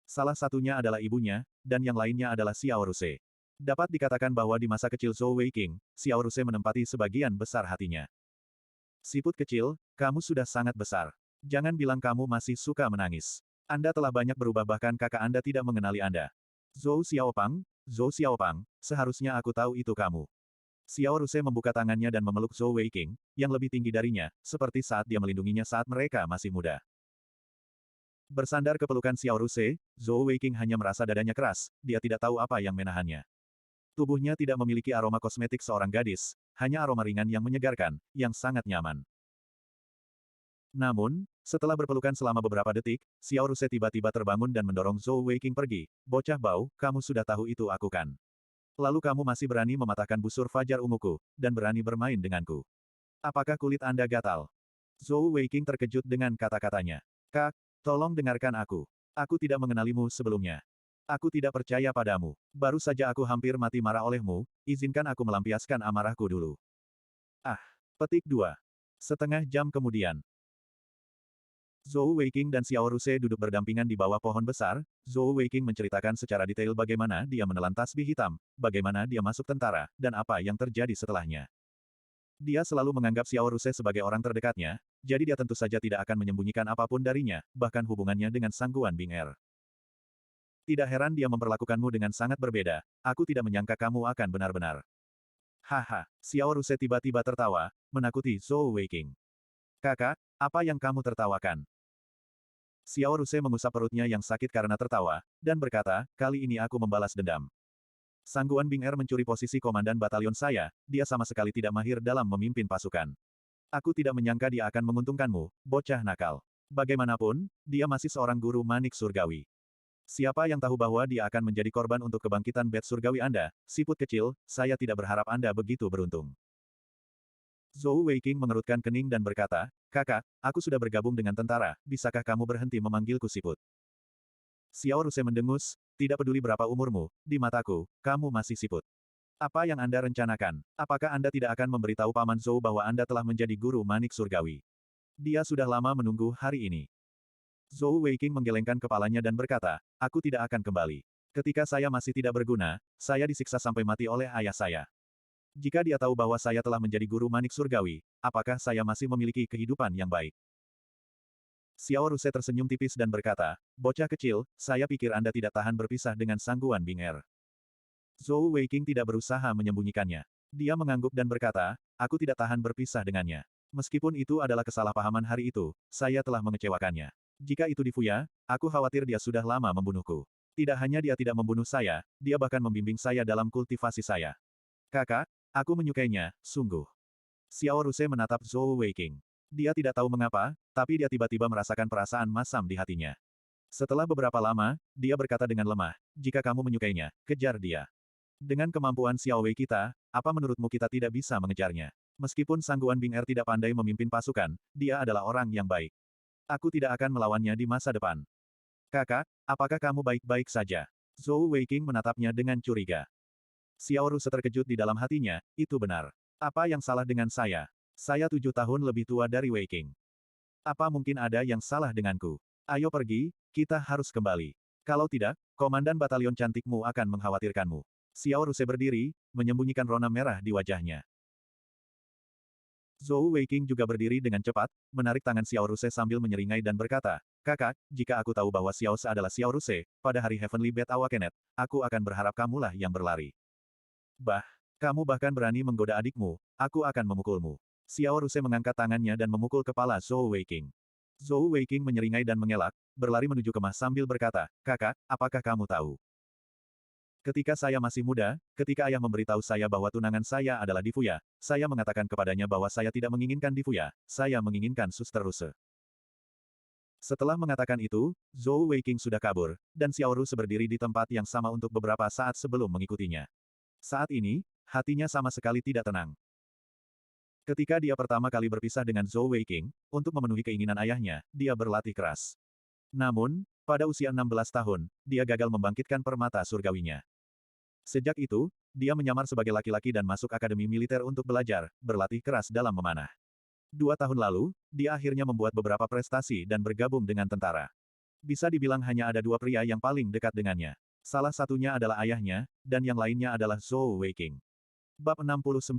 Salah satunya adalah ibunya, dan yang lainnya adalah Xiao Ruse. Dapat dikatakan bahwa di masa kecil Zhou Weiqing, Xiao Ruse menempati sebagian besar hatinya. Siput kecil, kamu sudah sangat besar. Jangan bilang kamu masih suka menangis. Anda telah banyak berubah bahkan kakak Anda tidak mengenali Anda. Zhou Xiaopang, seharusnya aku tahu itu kamu. Xiao Ruse membuka tangannya dan memeluk Zhou Weiqing, yang lebih tinggi darinya, seperti saat dia melindunginya saat mereka masih muda. Bersandar ke pelukan Xiao Ruse, Zhou Weiqing hanya merasa dadanya keras, dia tidak tahu apa yang menahannya. Tubuhnya tidak memiliki aroma kosmetik seorang gadis, hanya aroma ringan yang menyegarkan, yang sangat nyaman. Namun, setelah berpelukan selama beberapa detik, Xiao Ruse tiba-tiba terbangun dan mendorong Zhou Weiqing pergi. Bocah bau, kamu sudah tahu itu aku kan? Lalu kamu masih berani mematahkan busur fajar unguku, dan berani bermain denganku. Apakah kulit Anda gatal? Zhou Weiqing terkejut dengan kata-katanya. Kak, tolong dengarkan aku. Aku tidak mengenalimu sebelumnya. Aku tidak percaya padamu. Baru saja aku hampir mati marah olehmu, izinkan aku melampiaskan amarahku dulu. Ah, petik 2. Setengah jam kemudian. Zhou Weiqing dan Xiao Ruse duduk berdampingan di bawah pohon besar. Zhou Weiqing menceritakan secara detail bagaimana dia menelan tasbih hitam, bagaimana dia masuk tentara, dan apa yang terjadi setelahnya. Dia selalu menganggap Xiao Ruse sebagai orang terdekatnya, jadi dia tentu saja tidak akan menyembunyikan apapun darinya, bahkan hubungannya dengan Sang Guan Bing Er. Tidak heran dia memperlakukanmu dengan sangat berbeda. Aku tidak menyangka kamu akan benar-benar. Haha, Xiao Ruse tiba-tiba tertawa, menakuti Zhou Weiqing. Kakak, apa yang kamu tertawakan? Xiao Ruse mengusap perutnya yang sakit karena tertawa, dan berkata, kali ini aku membalas dendam. Sangguan Bing Er mencuri posisi komandan batalion saya, dia sama sekali tidak mahir dalam memimpin pasukan. Aku tidak menyangka dia akan menguntungkanmu, bocah nakal. Bagaimanapun, dia masih seorang guru manik surgawi. Siapa yang tahu bahwa dia akan menjadi korban untuk kebangkitan bed surgawi Anda, siput kecil, saya tidak berharap Anda begitu beruntung. Zhou Weiqing mengerutkan kening dan berkata, kakak, aku sudah bergabung dengan tentara, bisakah kamu berhenti memanggilku siput? Xiao Ruse mendengus, tidak peduli berapa umurmu, di mataku, kamu masih siput. Apa yang Anda rencanakan? Apakah Anda tidak akan memberitahu Paman Zhou bahwa Anda telah menjadi guru manik surgawi? Dia sudah lama menunggu hari ini. Zhou Weiqing menggelengkan kepalanya dan berkata, aku tidak akan kembali. Ketika saya masih tidak berguna, saya disiksa sampai mati oleh ayah saya. Jika dia tahu bahwa saya telah menjadi guru manik surgawi, apakah saya masih memiliki kehidupan yang baik? Xiao Ruse tersenyum tipis dan berkata, bocah kecil, saya pikir Anda tidak tahan berpisah dengan sangguan Bing Er. Zhou Weiqing tidak berusaha menyembunyikannya. Dia mengangguk dan berkata, aku tidak tahan berpisah dengannya. Meskipun itu adalah kesalahpahaman hari itu, saya telah mengecewakannya. Jika itu di Fuya, aku khawatir dia sudah lama membunuhku. Tidak hanya dia tidak membunuh saya, dia bahkan membimbing saya dalam kultivasi saya. Kakak, aku menyukainya, sungguh. Xiao Ruse menatap Zhou Weiqing. Dia tidak tahu mengapa, tapi dia tiba-tiba merasakan perasaan masam di hatinya. Setelah beberapa lama, dia berkata dengan lemah, jika kamu menyukainya, kejar dia. Dengan kemampuan Xiao Wei kita, apa menurutmu kita tidak bisa mengejarnya? Meskipun Sangguan Bing Er tidak pandai memimpin pasukan, dia adalah orang yang baik. Aku tidak akan melawannya di masa depan. Kakak, apakah kamu baik-baik saja? Zhou Weiqing menatapnya dengan curiga. Xiao Ruse terkejut di dalam hatinya, itu benar. Apa yang salah dengan saya? Saya 7 tahun lebih tua dari Weiqing. Apa mungkin ada yang salah denganku? Ayo pergi, kita harus kembali. Kalau tidak, komandan batalion cantikmu akan mengkhawatirkanmu. Xiao Ruse berdiri, menyembunyikan rona merah di wajahnya. Zhou Weiqing juga berdiri dengan cepat, menarik tangan Xiao Ruse sambil menyeringai dan berkata, kakak, jika aku tahu bahwa Xiao Se adalah Xiao Ruse, pada hari Heavenly Bed Awakenet, aku akan berharap kamulah yang berlari. Kamu bahkan berani menggoda adikmu, aku akan memukulmu. Xiao Ruse mengangkat tangannya dan memukul kepala Zhou Weiqing. Zhou Weiqing menyeringai dan mengelak, berlari menuju kemah sambil berkata, kakak, apakah kamu tahu? Ketika saya masih muda, ketika ayah memberitahu saya bahwa tunangan saya adalah di Fuya, saya mengatakan kepadanya bahwa saya tidak menginginkan di Fuya, saya menginginkan Suster Ruse. Setelah mengatakan itu, Zhou Weiqing sudah kabur, dan Xiao Ruse berdiri di tempat yang sama untuk beberapa saat sebelum mengikutinya. Saat ini, hatinya sama sekali tidak tenang. Ketika dia pertama kali berpisah dengan Zhou Weiqing, untuk memenuhi keinginan ayahnya, dia berlatih keras. Namun, pada usia 16 tahun, dia gagal membangkitkan permata surgawinya. Sejak itu, dia menyamar sebagai laki-laki dan masuk akademi militer untuk belajar, berlatih keras dalam memanah. 2 tahun lalu, dia akhirnya membuat beberapa prestasi dan bergabung dengan tentara. Bisa dibilang hanya ada 2 pria yang paling dekat dengannya. Salah satunya adalah ayahnya, dan yang lainnya adalah Zhou Weiqing. Bab 69.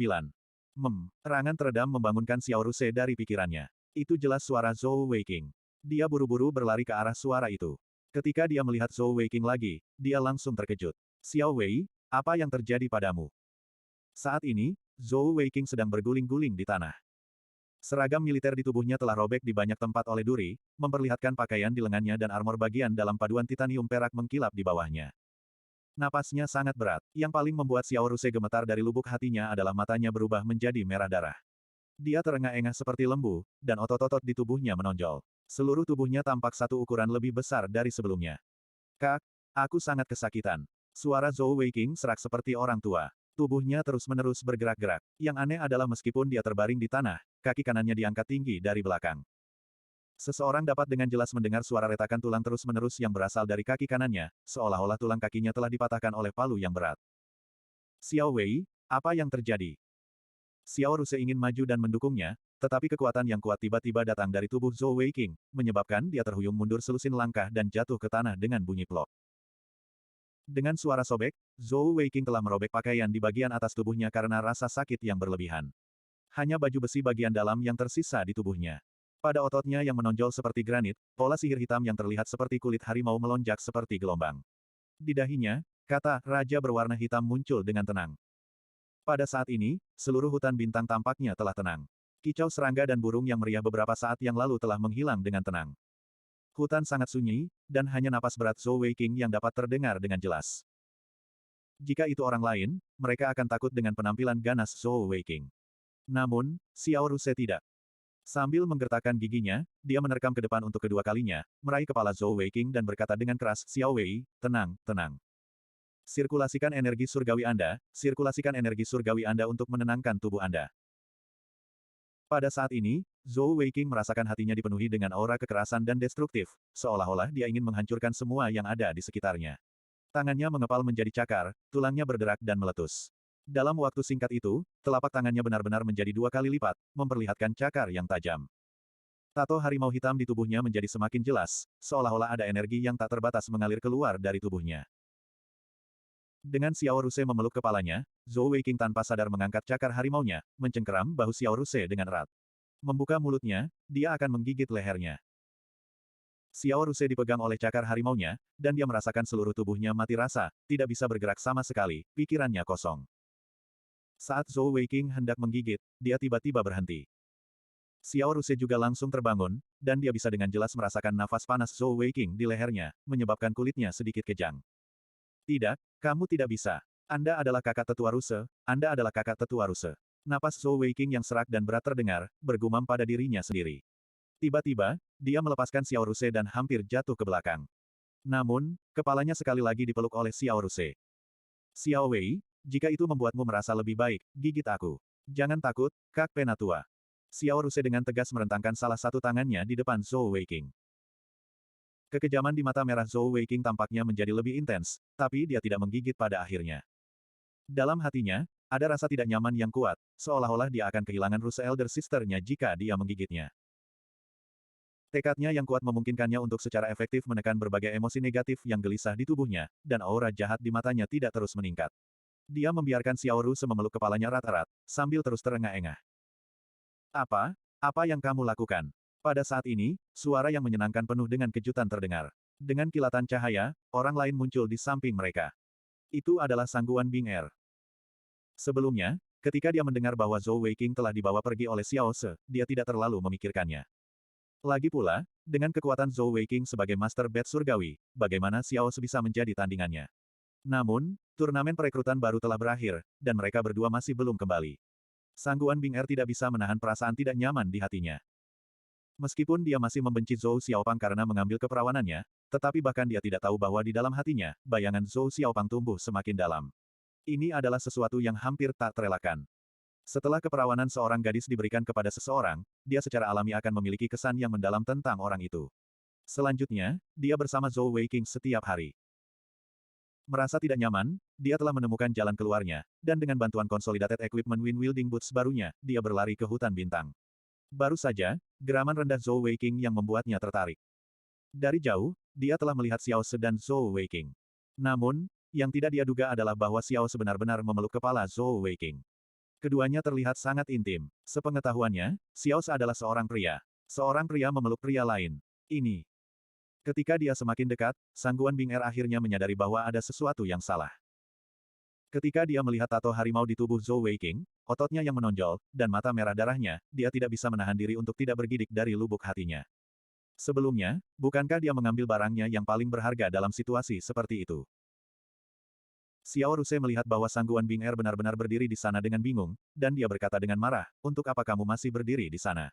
Terangan teredam membangunkan Xiao Ruse dari pikirannya. Itu jelas suara Zhou Weiqing. Dia buru-buru berlari ke arah suara itu. Ketika dia melihat Zhou Weiqing lagi, dia langsung terkejut. Xiao Wei, apa yang terjadi padamu? Saat ini, Zhou Weiqing sedang berguling-guling di tanah. Seragam militer di tubuhnya telah robek di banyak tempat oleh duri, memperlihatkan pakaian di lengannya dan armor bagian dalam paduan titanium perak mengkilap di bawahnya. Napasnya sangat berat. Yang paling membuat Xiao Ruse gemetar dari lubuk hatinya adalah matanya berubah menjadi merah darah. Dia terengah-engah seperti lembu, dan otot-otot di tubuhnya menonjol. Seluruh tubuhnya tampak satu ukuran lebih besar dari sebelumnya. Kak, aku sangat kesakitan. Suara Zhou Weiqing serak seperti orang tua. Tubuhnya terus-menerus bergerak-gerak. Yang aneh adalah meskipun dia terbaring di tanah, kaki kanannya diangkat tinggi dari belakang. Seseorang dapat dengan jelas mendengar suara retakan tulang terus-menerus yang berasal dari kaki kanannya, seolah-olah tulang kakinya telah dipatahkan oleh palu yang berat. Xiao Wei, apa yang terjadi? Xiao Ruse ingin maju dan mendukungnya, tetapi kekuatan yang kuat tiba-tiba datang dari tubuh Zhou Weiqing, menyebabkan dia terhuyung mundur selusin langkah dan jatuh ke tanah dengan bunyi plok. Dengan suara sobek, Zhou Weiqing telah merobek pakaian di bagian atas tubuhnya karena rasa sakit yang berlebihan. Hanya baju besi bagian dalam yang tersisa di tubuhnya. Pada ototnya yang menonjol seperti granit, pola sihir hitam yang terlihat seperti kulit harimau melonjak seperti gelombang. Di dahinya, kata Raja berwarna hitam muncul dengan tenang. Pada saat ini, seluruh hutan bintang tampaknya telah tenang. Kicau serangga dan burung yang meriah beberapa saat yang lalu telah menghilang dengan tenang. Hutan sangat sunyi, dan hanya napas berat Zhou Weiqing yang dapat terdengar dengan jelas. Jika itu orang lain, mereka akan takut dengan penampilan ganas Zhou Weiqing. Namun, Xiao Ruse tidak. Sambil menggertakkan giginya, dia menerkam ke depan untuk kedua kalinya, meraih kepala Zhou Weiqing dan berkata dengan keras, Xiao Wei, tenang, tenang. Sirkulasikan energi surgawi Anda untuk menenangkan tubuh Anda. Pada saat ini, Zhou Weiqing merasakan hatinya dipenuhi dengan aura kekerasan dan destruktif, seolah-olah dia ingin menghancurkan semua yang ada di sekitarnya. Tangannya mengepal menjadi cakar, tulangnya berderak dan meletus. Dalam waktu singkat itu, telapak tangannya benar-benar menjadi 2 kali lipat, memperlihatkan cakar yang tajam. Tato harimau hitam di tubuhnya menjadi semakin jelas, seolah-olah ada energi yang tak terbatas mengalir keluar dari tubuhnya. Dengan Xiao Ruse memeluk kepalanya, Zhou Weiqing tanpa sadar mengangkat cakar harimaunya, mencengkeram bahu Xiao Ruse dengan erat. Membuka mulutnya, dia akan menggigit lehernya. Xiao Ruse dipegang oleh cakar harimaunya, dan dia merasakan seluruh tubuhnya mati rasa, tidak bisa bergerak sama sekali, pikirannya kosong. Saat Zhou Weiqing hendak menggigit, dia tiba-tiba berhenti. Xiao Ruse juga langsung terbangun, dan dia bisa dengan jelas merasakan nafas panas Zhou Weiqing di lehernya, menyebabkan kulitnya sedikit kejang. Tidak, kamu tidak bisa. Anda adalah kakak tetua Ruse, Anda adalah kakak tetua Ruse. Napas Zhou Weiqing yang serak dan berat terdengar, bergumam pada dirinya sendiri. Tiba-tiba, dia melepaskan Xiao Ruse dan hampir jatuh ke belakang. Namun, kepalanya sekali lagi dipeluk oleh Xiao Ruse. Xiao Wei, jika itu membuatmu merasa lebih baik, gigit aku. Jangan takut, Kak Penatua. Xiao Ruse dengan tegas merentangkan salah satu tangannya di depan Zhou Weiqing. Kekejaman di mata merah Zhou Weiqing tampaknya menjadi lebih intens, tapi dia tidak menggigit pada akhirnya. Dalam hatinya, ada rasa tidak nyaman yang kuat, seolah-olah dia akan kehilangan Ruse Elder Sister-nya jika dia menggigitnya. Tekadnya yang kuat memungkinkannya untuk secara efektif menekan berbagai emosi negatif yang gelisah di tubuhnya, dan aura jahat di matanya tidak terus meningkat. Dia membiarkan Xiao Ruse memeluk kepalanya erat-erat, sambil terus terengah-engah. Apa? Apa yang kamu lakukan? Pada saat ini, suara yang menyenangkan penuh dengan kejutan terdengar. Dengan kilatan cahaya, orang lain muncul di samping mereka. Itu adalah Sangguan Bing Er. Sebelumnya, ketika dia mendengar bahwa Zhou Weiqing telah dibawa pergi oleh Xiao Se, dia tidak terlalu memikirkannya. Lagi pula, dengan kekuatan Zhou Weiqing sebagai Master Bat Surgawi, bagaimana Xiao Se bisa menjadi tandingannya? Namun, turnamen perekrutan baru telah berakhir, dan mereka berdua masih belum kembali. Sangguan Bing Er tidak bisa menahan perasaan tidak nyaman di hatinya. Meskipun dia masih membenci Zhou Xiaopang karena mengambil keperawanannya, tetapi bahkan dia tidak tahu bahwa di dalam hatinya, bayangan Zhou Xiaopang tumbuh semakin dalam. Ini adalah sesuatu yang hampir tak terelakkan. Setelah keperawanan seorang gadis diberikan kepada seseorang, dia secara alami akan memiliki kesan yang mendalam tentang orang itu. Selanjutnya, dia bersama Zhou Weiqing setiap hari. Merasa tidak nyaman, dia telah menemukan jalan keluarnya, dan dengan bantuan Consolidated Equipment Wind Wielding Boots barunya, dia berlari ke hutan bintang. Baru saja, geraman rendah Zhou Weiqing yang membuatnya tertarik. Dari jauh, dia telah melihat Xiao Se dan Zhou Weiqing. Namun, yang tidak dia duga adalah bahwa Xiao Se benar-benar memeluk kepala Zhou Weiqing. Keduanya terlihat sangat intim. Sepengetahuannya, Xiao Se adalah seorang pria. Seorang pria memeluk pria lain. Ini. Ketika dia semakin dekat, Sangguan Bing Er akhirnya menyadari bahwa ada sesuatu yang salah. Ketika dia melihat tato harimau di tubuh Zhou Weiqing, ototnya yang menonjol, dan mata merah darahnya, dia tidak bisa menahan diri untuk tidak bergidik dari lubuk hatinya. Sebelumnya, bukankah dia mengambil barangnya yang paling berharga dalam situasi seperti itu? Xiao Ruse melihat bahwa Sangguan Bing Er benar-benar berdiri di sana dengan bingung, dan dia berkata dengan marah, untuk apa kamu masih berdiri di sana?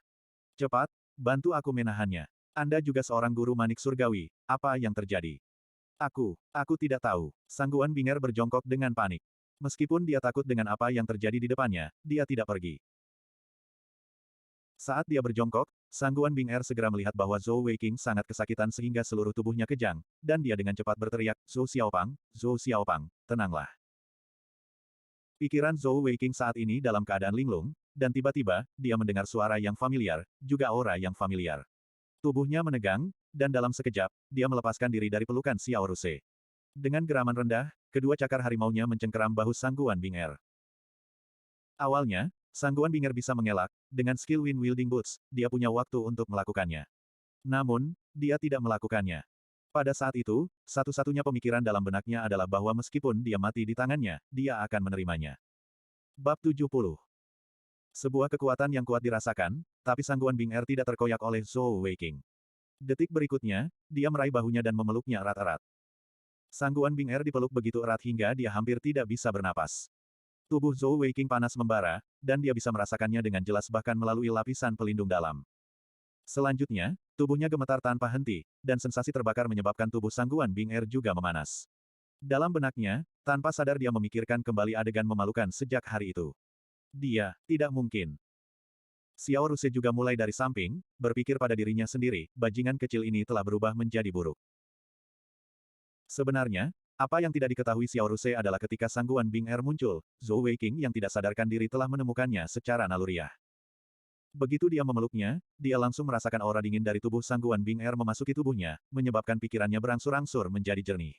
Cepat, bantu aku menahannya. Anda juga seorang guru manik surgawi, apa yang terjadi? Aku tidak tahu. Sangguan Bing Er berjongkok dengan panik. Meskipun dia takut dengan apa yang terjadi di depannya, dia tidak pergi. Saat dia berjongkok, Sangguan Bing Er segera melihat bahwa Zhou Weiqing sangat kesakitan sehingga seluruh tubuhnya kejang, dan dia dengan cepat berteriak, Zhou Xiaopang, tenanglah. Pikiran Zhou Weiqing saat ini dalam keadaan linglung, dan tiba-tiba, dia mendengar suara yang familiar, juga aura yang familiar. Tubuhnya menegang, dan dalam sekejap, dia melepaskan diri dari pelukan Xiao Ruse. Dengan geraman rendah, kedua cakar harimaunya mencengkeram bahu Sangguan Bing Er. Awalnya, Sangguan Bing Er bisa mengelak, dengan skill Wind Wielding Boots, dia punya waktu untuk melakukannya. Namun, dia tidak melakukannya. Pada saat itu, satu-satunya pemikiran dalam benaknya adalah bahwa meskipun dia mati di tangannya, dia akan menerimanya. Bab 70. Sebuah kekuatan yang kuat dirasakan, tapi Sangguan Bing Er tidak terkoyak oleh Zhou Weiqing. Detik berikutnya, dia meraih bahunya dan memeluknya erat-erat. Sangguan Bing Er dipeluk begitu erat hingga dia hampir tidak bisa bernapas. Tubuh Zhou Weiqing panas membara, dan dia bisa merasakannya dengan jelas bahkan melalui lapisan pelindung dalam. Selanjutnya, tubuhnya gemetar tanpa henti, dan sensasi terbakar menyebabkan tubuh Sangguan Bing Er juga memanas. Dalam benaknya, tanpa sadar dia memikirkan kembali adegan memalukan sejak hari itu. Dia, tidak mungkin. Xiao Ruse juga mulai dari samping, berpikir pada dirinya sendiri, bajingan kecil ini telah berubah menjadi buruk. Sebenarnya, apa yang tidak diketahui Xiao Ruse adalah ketika Sangguan Bing Er muncul, Zhou Weiqing yang tidak sadarkan diri telah menemukannya secara naluriah. Begitu dia memeluknya, dia langsung merasakan aura dingin dari tubuh Sangguan Bing Er memasuki tubuhnya, menyebabkan pikirannya berangsur-angsur menjadi jernih.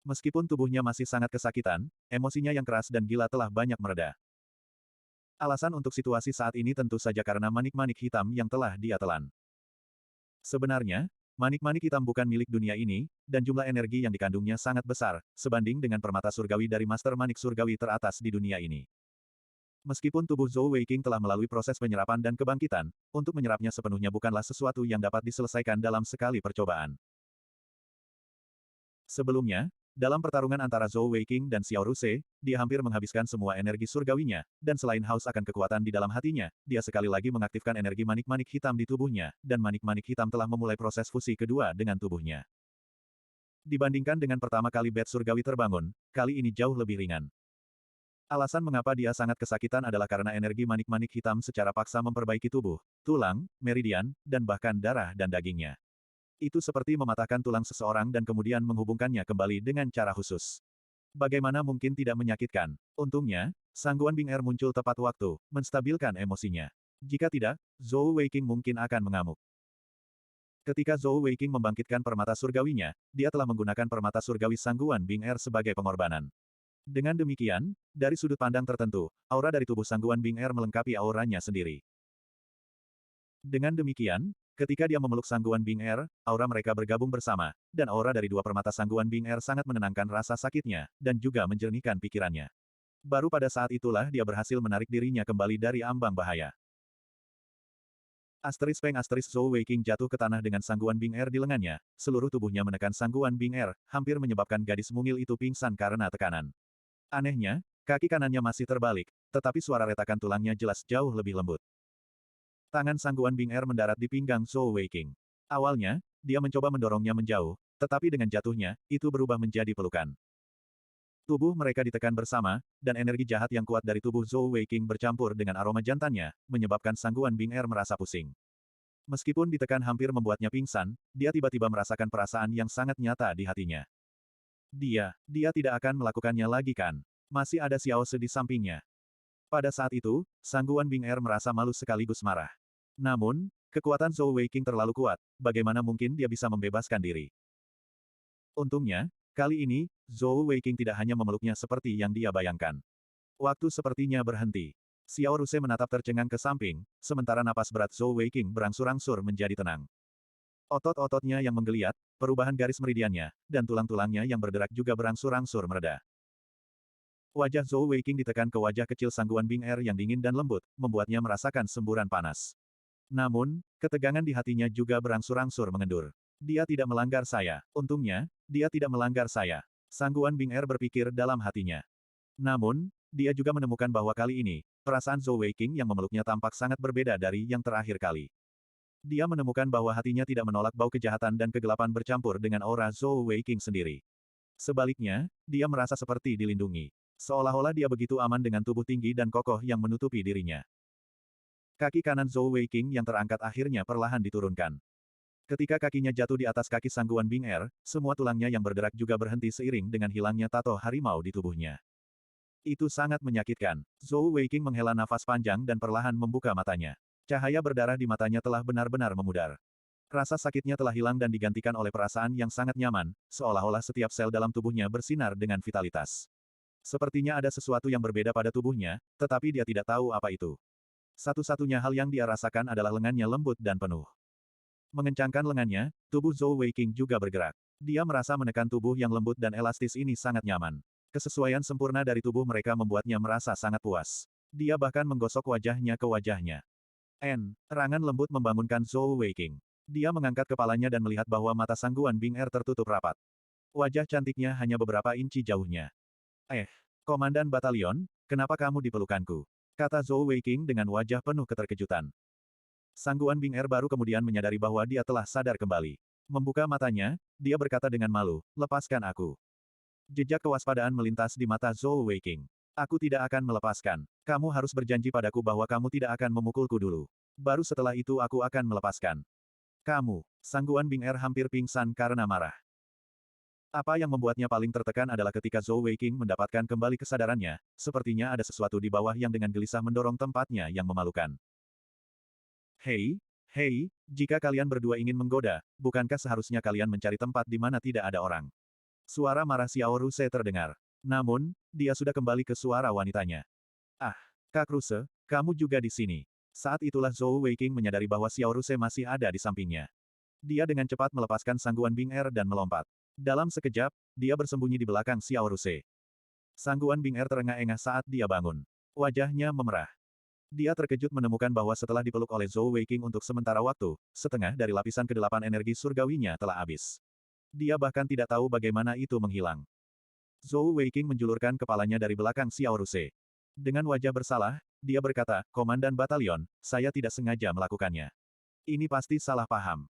Meskipun tubuhnya masih sangat kesakitan, emosinya yang keras dan gila telah banyak mereda. Alasan untuk situasi saat ini tentu saja karena manik-manik hitam yang telah dia telan. Sebenarnya, manik-manik hitam bukan milik dunia ini, dan jumlah energi yang dikandungnya sangat besar, sebanding dengan permata surgawi dari Master Manik Surgawi teratas di dunia ini. Meskipun tubuh Zhou Weiqing telah melalui proses penyerapan dan kebangkitan, untuk menyerapnya sepenuhnya bukanlah sesuatu yang dapat diselesaikan dalam sekali percobaan. Sebelumnya, dalam pertarungan antara Zhou Weiqing dan Xiao Ruse, dia hampir menghabiskan semua energi surgawinya, dan selain haus akan kekuatan di dalam hatinya, dia sekali lagi mengaktifkan energi manik-manik hitam di tubuhnya, dan manik-manik hitam telah memulai proses fusi kedua dengan tubuhnya. Dibandingkan dengan pertama kali bed surgawi terbangun, kali ini jauh lebih ringan. Alasan mengapa dia sangat kesakitan adalah karena energi manik-manik hitam secara paksa memperbaiki tubuh, tulang, meridian, dan bahkan darah dan dagingnya. Itu seperti mematahkan tulang seseorang dan kemudian menghubungkannya kembali dengan cara khusus. Bagaimana mungkin tidak menyakitkan? Untungnya, Sangguan Bing Er muncul tepat waktu, menstabilkan emosinya. Jika tidak, Zhou Weiqing mungkin akan mengamuk. Ketika Zhou Weiqing membangkitkan permata surgawinya, dia telah menggunakan permata surgawi Sangguan Bing Er sebagai pengorbanan. Dengan demikian, dari sudut pandang tertentu, aura dari tubuh Sangguan Bing Er melengkapi auranya sendiri. Dengan demikian, ketika dia memeluk Sangguan Bing Er, aura mereka bergabung bersama, dan aura dari dua permata Sangguan Bing Er sangat menenangkan rasa sakitnya, dan juga menjernihkan pikirannya. Baru pada saat itulah dia berhasil menarik dirinya kembali dari ambang bahaya. Peng Zhou Weiqing jatuh ke tanah dengan Sangguan Bing Er di lengannya, seluruh tubuhnya menekan Sangguan Bing Er, hampir menyebabkan gadis mungil itu pingsan karena tekanan. Anehnya, kaki kanannya masih terbalik, tetapi suara retakan tulangnya jelas jauh lebih lembut. Tangan Sangguan Bing Er mendarat di pinggang Zhou Weiqing. Awalnya, dia mencoba mendorongnya menjauh, tetapi dengan jatuhnya, itu berubah menjadi pelukan. Tubuh mereka ditekan bersama, dan energi jahat yang kuat dari tubuh Zhou Weiqing bercampur dengan aroma jantannya, menyebabkan Sangguan Bing Er merasa pusing. Meskipun ditekan hampir membuatnya pingsan, dia tiba-tiba merasakan perasaan yang sangat nyata di hatinya. Dia tidak akan melakukannya lagi kan? Masih ada Xiao Se di sampingnya. Pada saat itu, Sangguan Bing Er merasa malu sekaligus marah. Namun, kekuatan Zhou Weiqing terlalu kuat, bagaimana mungkin dia bisa membebaskan diri? Untungnya, kali ini, Zhou Weiqing tidak hanya memeluknya seperti yang dia bayangkan. Waktu sepertinya berhenti. Xiao Ruse menatap tercengang ke samping, sementara napas berat Zhou Weiqing berangsur-angsur menjadi tenang. Otot-ototnya yang menggeliat, perubahan garis meridiannya, dan tulang-tulangnya yang berderak juga berangsur-angsur mereda. Wajah Zhou Weiqing ditekan ke wajah kecil Sangguan Bing Er yang dingin dan lembut, membuatnya merasakan semburan panas. Namun, ketegangan di hatinya juga berangsur-angsur mengendur. Dia tidak melanggar saya. Untungnya, dia tidak melanggar saya. Sangguan Bing Er berpikir dalam hatinya. Namun, dia juga menemukan bahwa kali ini, perasaan Zhou Weiqing yang memeluknya tampak sangat berbeda dari yang terakhir kali. Dia menemukan bahwa hatinya tidak menolak bau kejahatan dan kegelapan bercampur dengan aura Zhou Weiqing sendiri. Sebaliknya, dia merasa seperti dilindungi. Seolah-olah dia begitu aman dengan tubuh tinggi dan kokoh yang menutupi dirinya. Kaki kanan Zhou Weiqing yang terangkat akhirnya perlahan diturunkan. Ketika kakinya jatuh di atas kaki Sangguan Bing Er, semua tulangnya yang berderak juga berhenti seiring dengan hilangnya tato harimau di tubuhnya. Itu sangat menyakitkan. Zhou Weiqing menghela nafas panjang dan perlahan membuka matanya. Cahaya berdarah di matanya telah benar-benar memudar. Rasa sakitnya telah hilang dan digantikan oleh perasaan yang sangat nyaman, seolah-olah setiap sel dalam tubuhnya bersinar dengan vitalitas. Sepertinya ada sesuatu yang berbeda pada tubuhnya, tetapi dia tidak tahu apa itu. Satu-satunya hal yang dia rasakan adalah lengannya lembut dan penuh. Mengencangkan lengannya, tubuh Zhou Weiqing juga bergerak. Dia merasa menekan tubuh yang lembut dan elastis ini sangat nyaman. Kesesuaian sempurna dari tubuh mereka membuatnya merasa sangat puas. Dia bahkan menggosok wajahnya ke wajahnya. Erangan lembut membangunkan Zhou Weiqing. Dia mengangkat kepalanya dan melihat bahwa mata Sangguan Bing Er tertutup rapat. Wajah cantiknya hanya beberapa inci jauhnya. Komandan batalion, kenapa kamu di pelukanku? Kata Zhou Weiqing dengan wajah penuh keterkejutan. Sangguan Bing Er baru kemudian menyadari bahwa dia telah sadar kembali. Membuka matanya, dia berkata dengan malu, lepaskan aku. Jejak kewaspadaan melintas di mata Zhou Weiqing. Aku tidak akan melepaskan. Kamu harus berjanji padaku bahwa kamu tidak akan memukulku dulu. Baru setelah itu aku akan melepaskan. Kamu, Sangguan Bing Er hampir pingsan karena marah. Apa yang membuatnya paling tertekan adalah ketika Zhou Weiqing mendapatkan kembali kesadarannya, sepertinya ada sesuatu di bawah yang dengan gelisah mendorong tempatnya yang memalukan. Hei, jika kalian berdua ingin menggoda, bukankah seharusnya kalian mencari tempat di mana tidak ada orang? Suara marah Xiao Ruse terdengar. Namun, dia sudah kembali ke suara wanitanya. Ah, Kak Ruse, kamu juga di sini. Saat itulah Zhou Weiqing menyadari bahwa Xiao Ruse masih ada di sampingnya. Dia dengan cepat melepaskan Sangguan Bing Er dan melompat. Dalam sekejap, dia bersembunyi di belakang Xiao Ruse. Sangguan Bing Er terengah-engah saat dia bangun. Wajahnya memerah. Dia terkejut menemukan bahwa setelah dipeluk oleh Zhou Weiqing untuk sementara waktu, setengah dari lapisan ke-8 energi surgawinya telah habis. Dia bahkan tidak tahu bagaimana itu menghilang. Zhou Weiqing menjulurkan kepalanya dari belakang Xiao Ruse. Dengan wajah bersalah, dia berkata, Komandan batalion, saya tidak sengaja melakukannya. Ini pasti salah paham.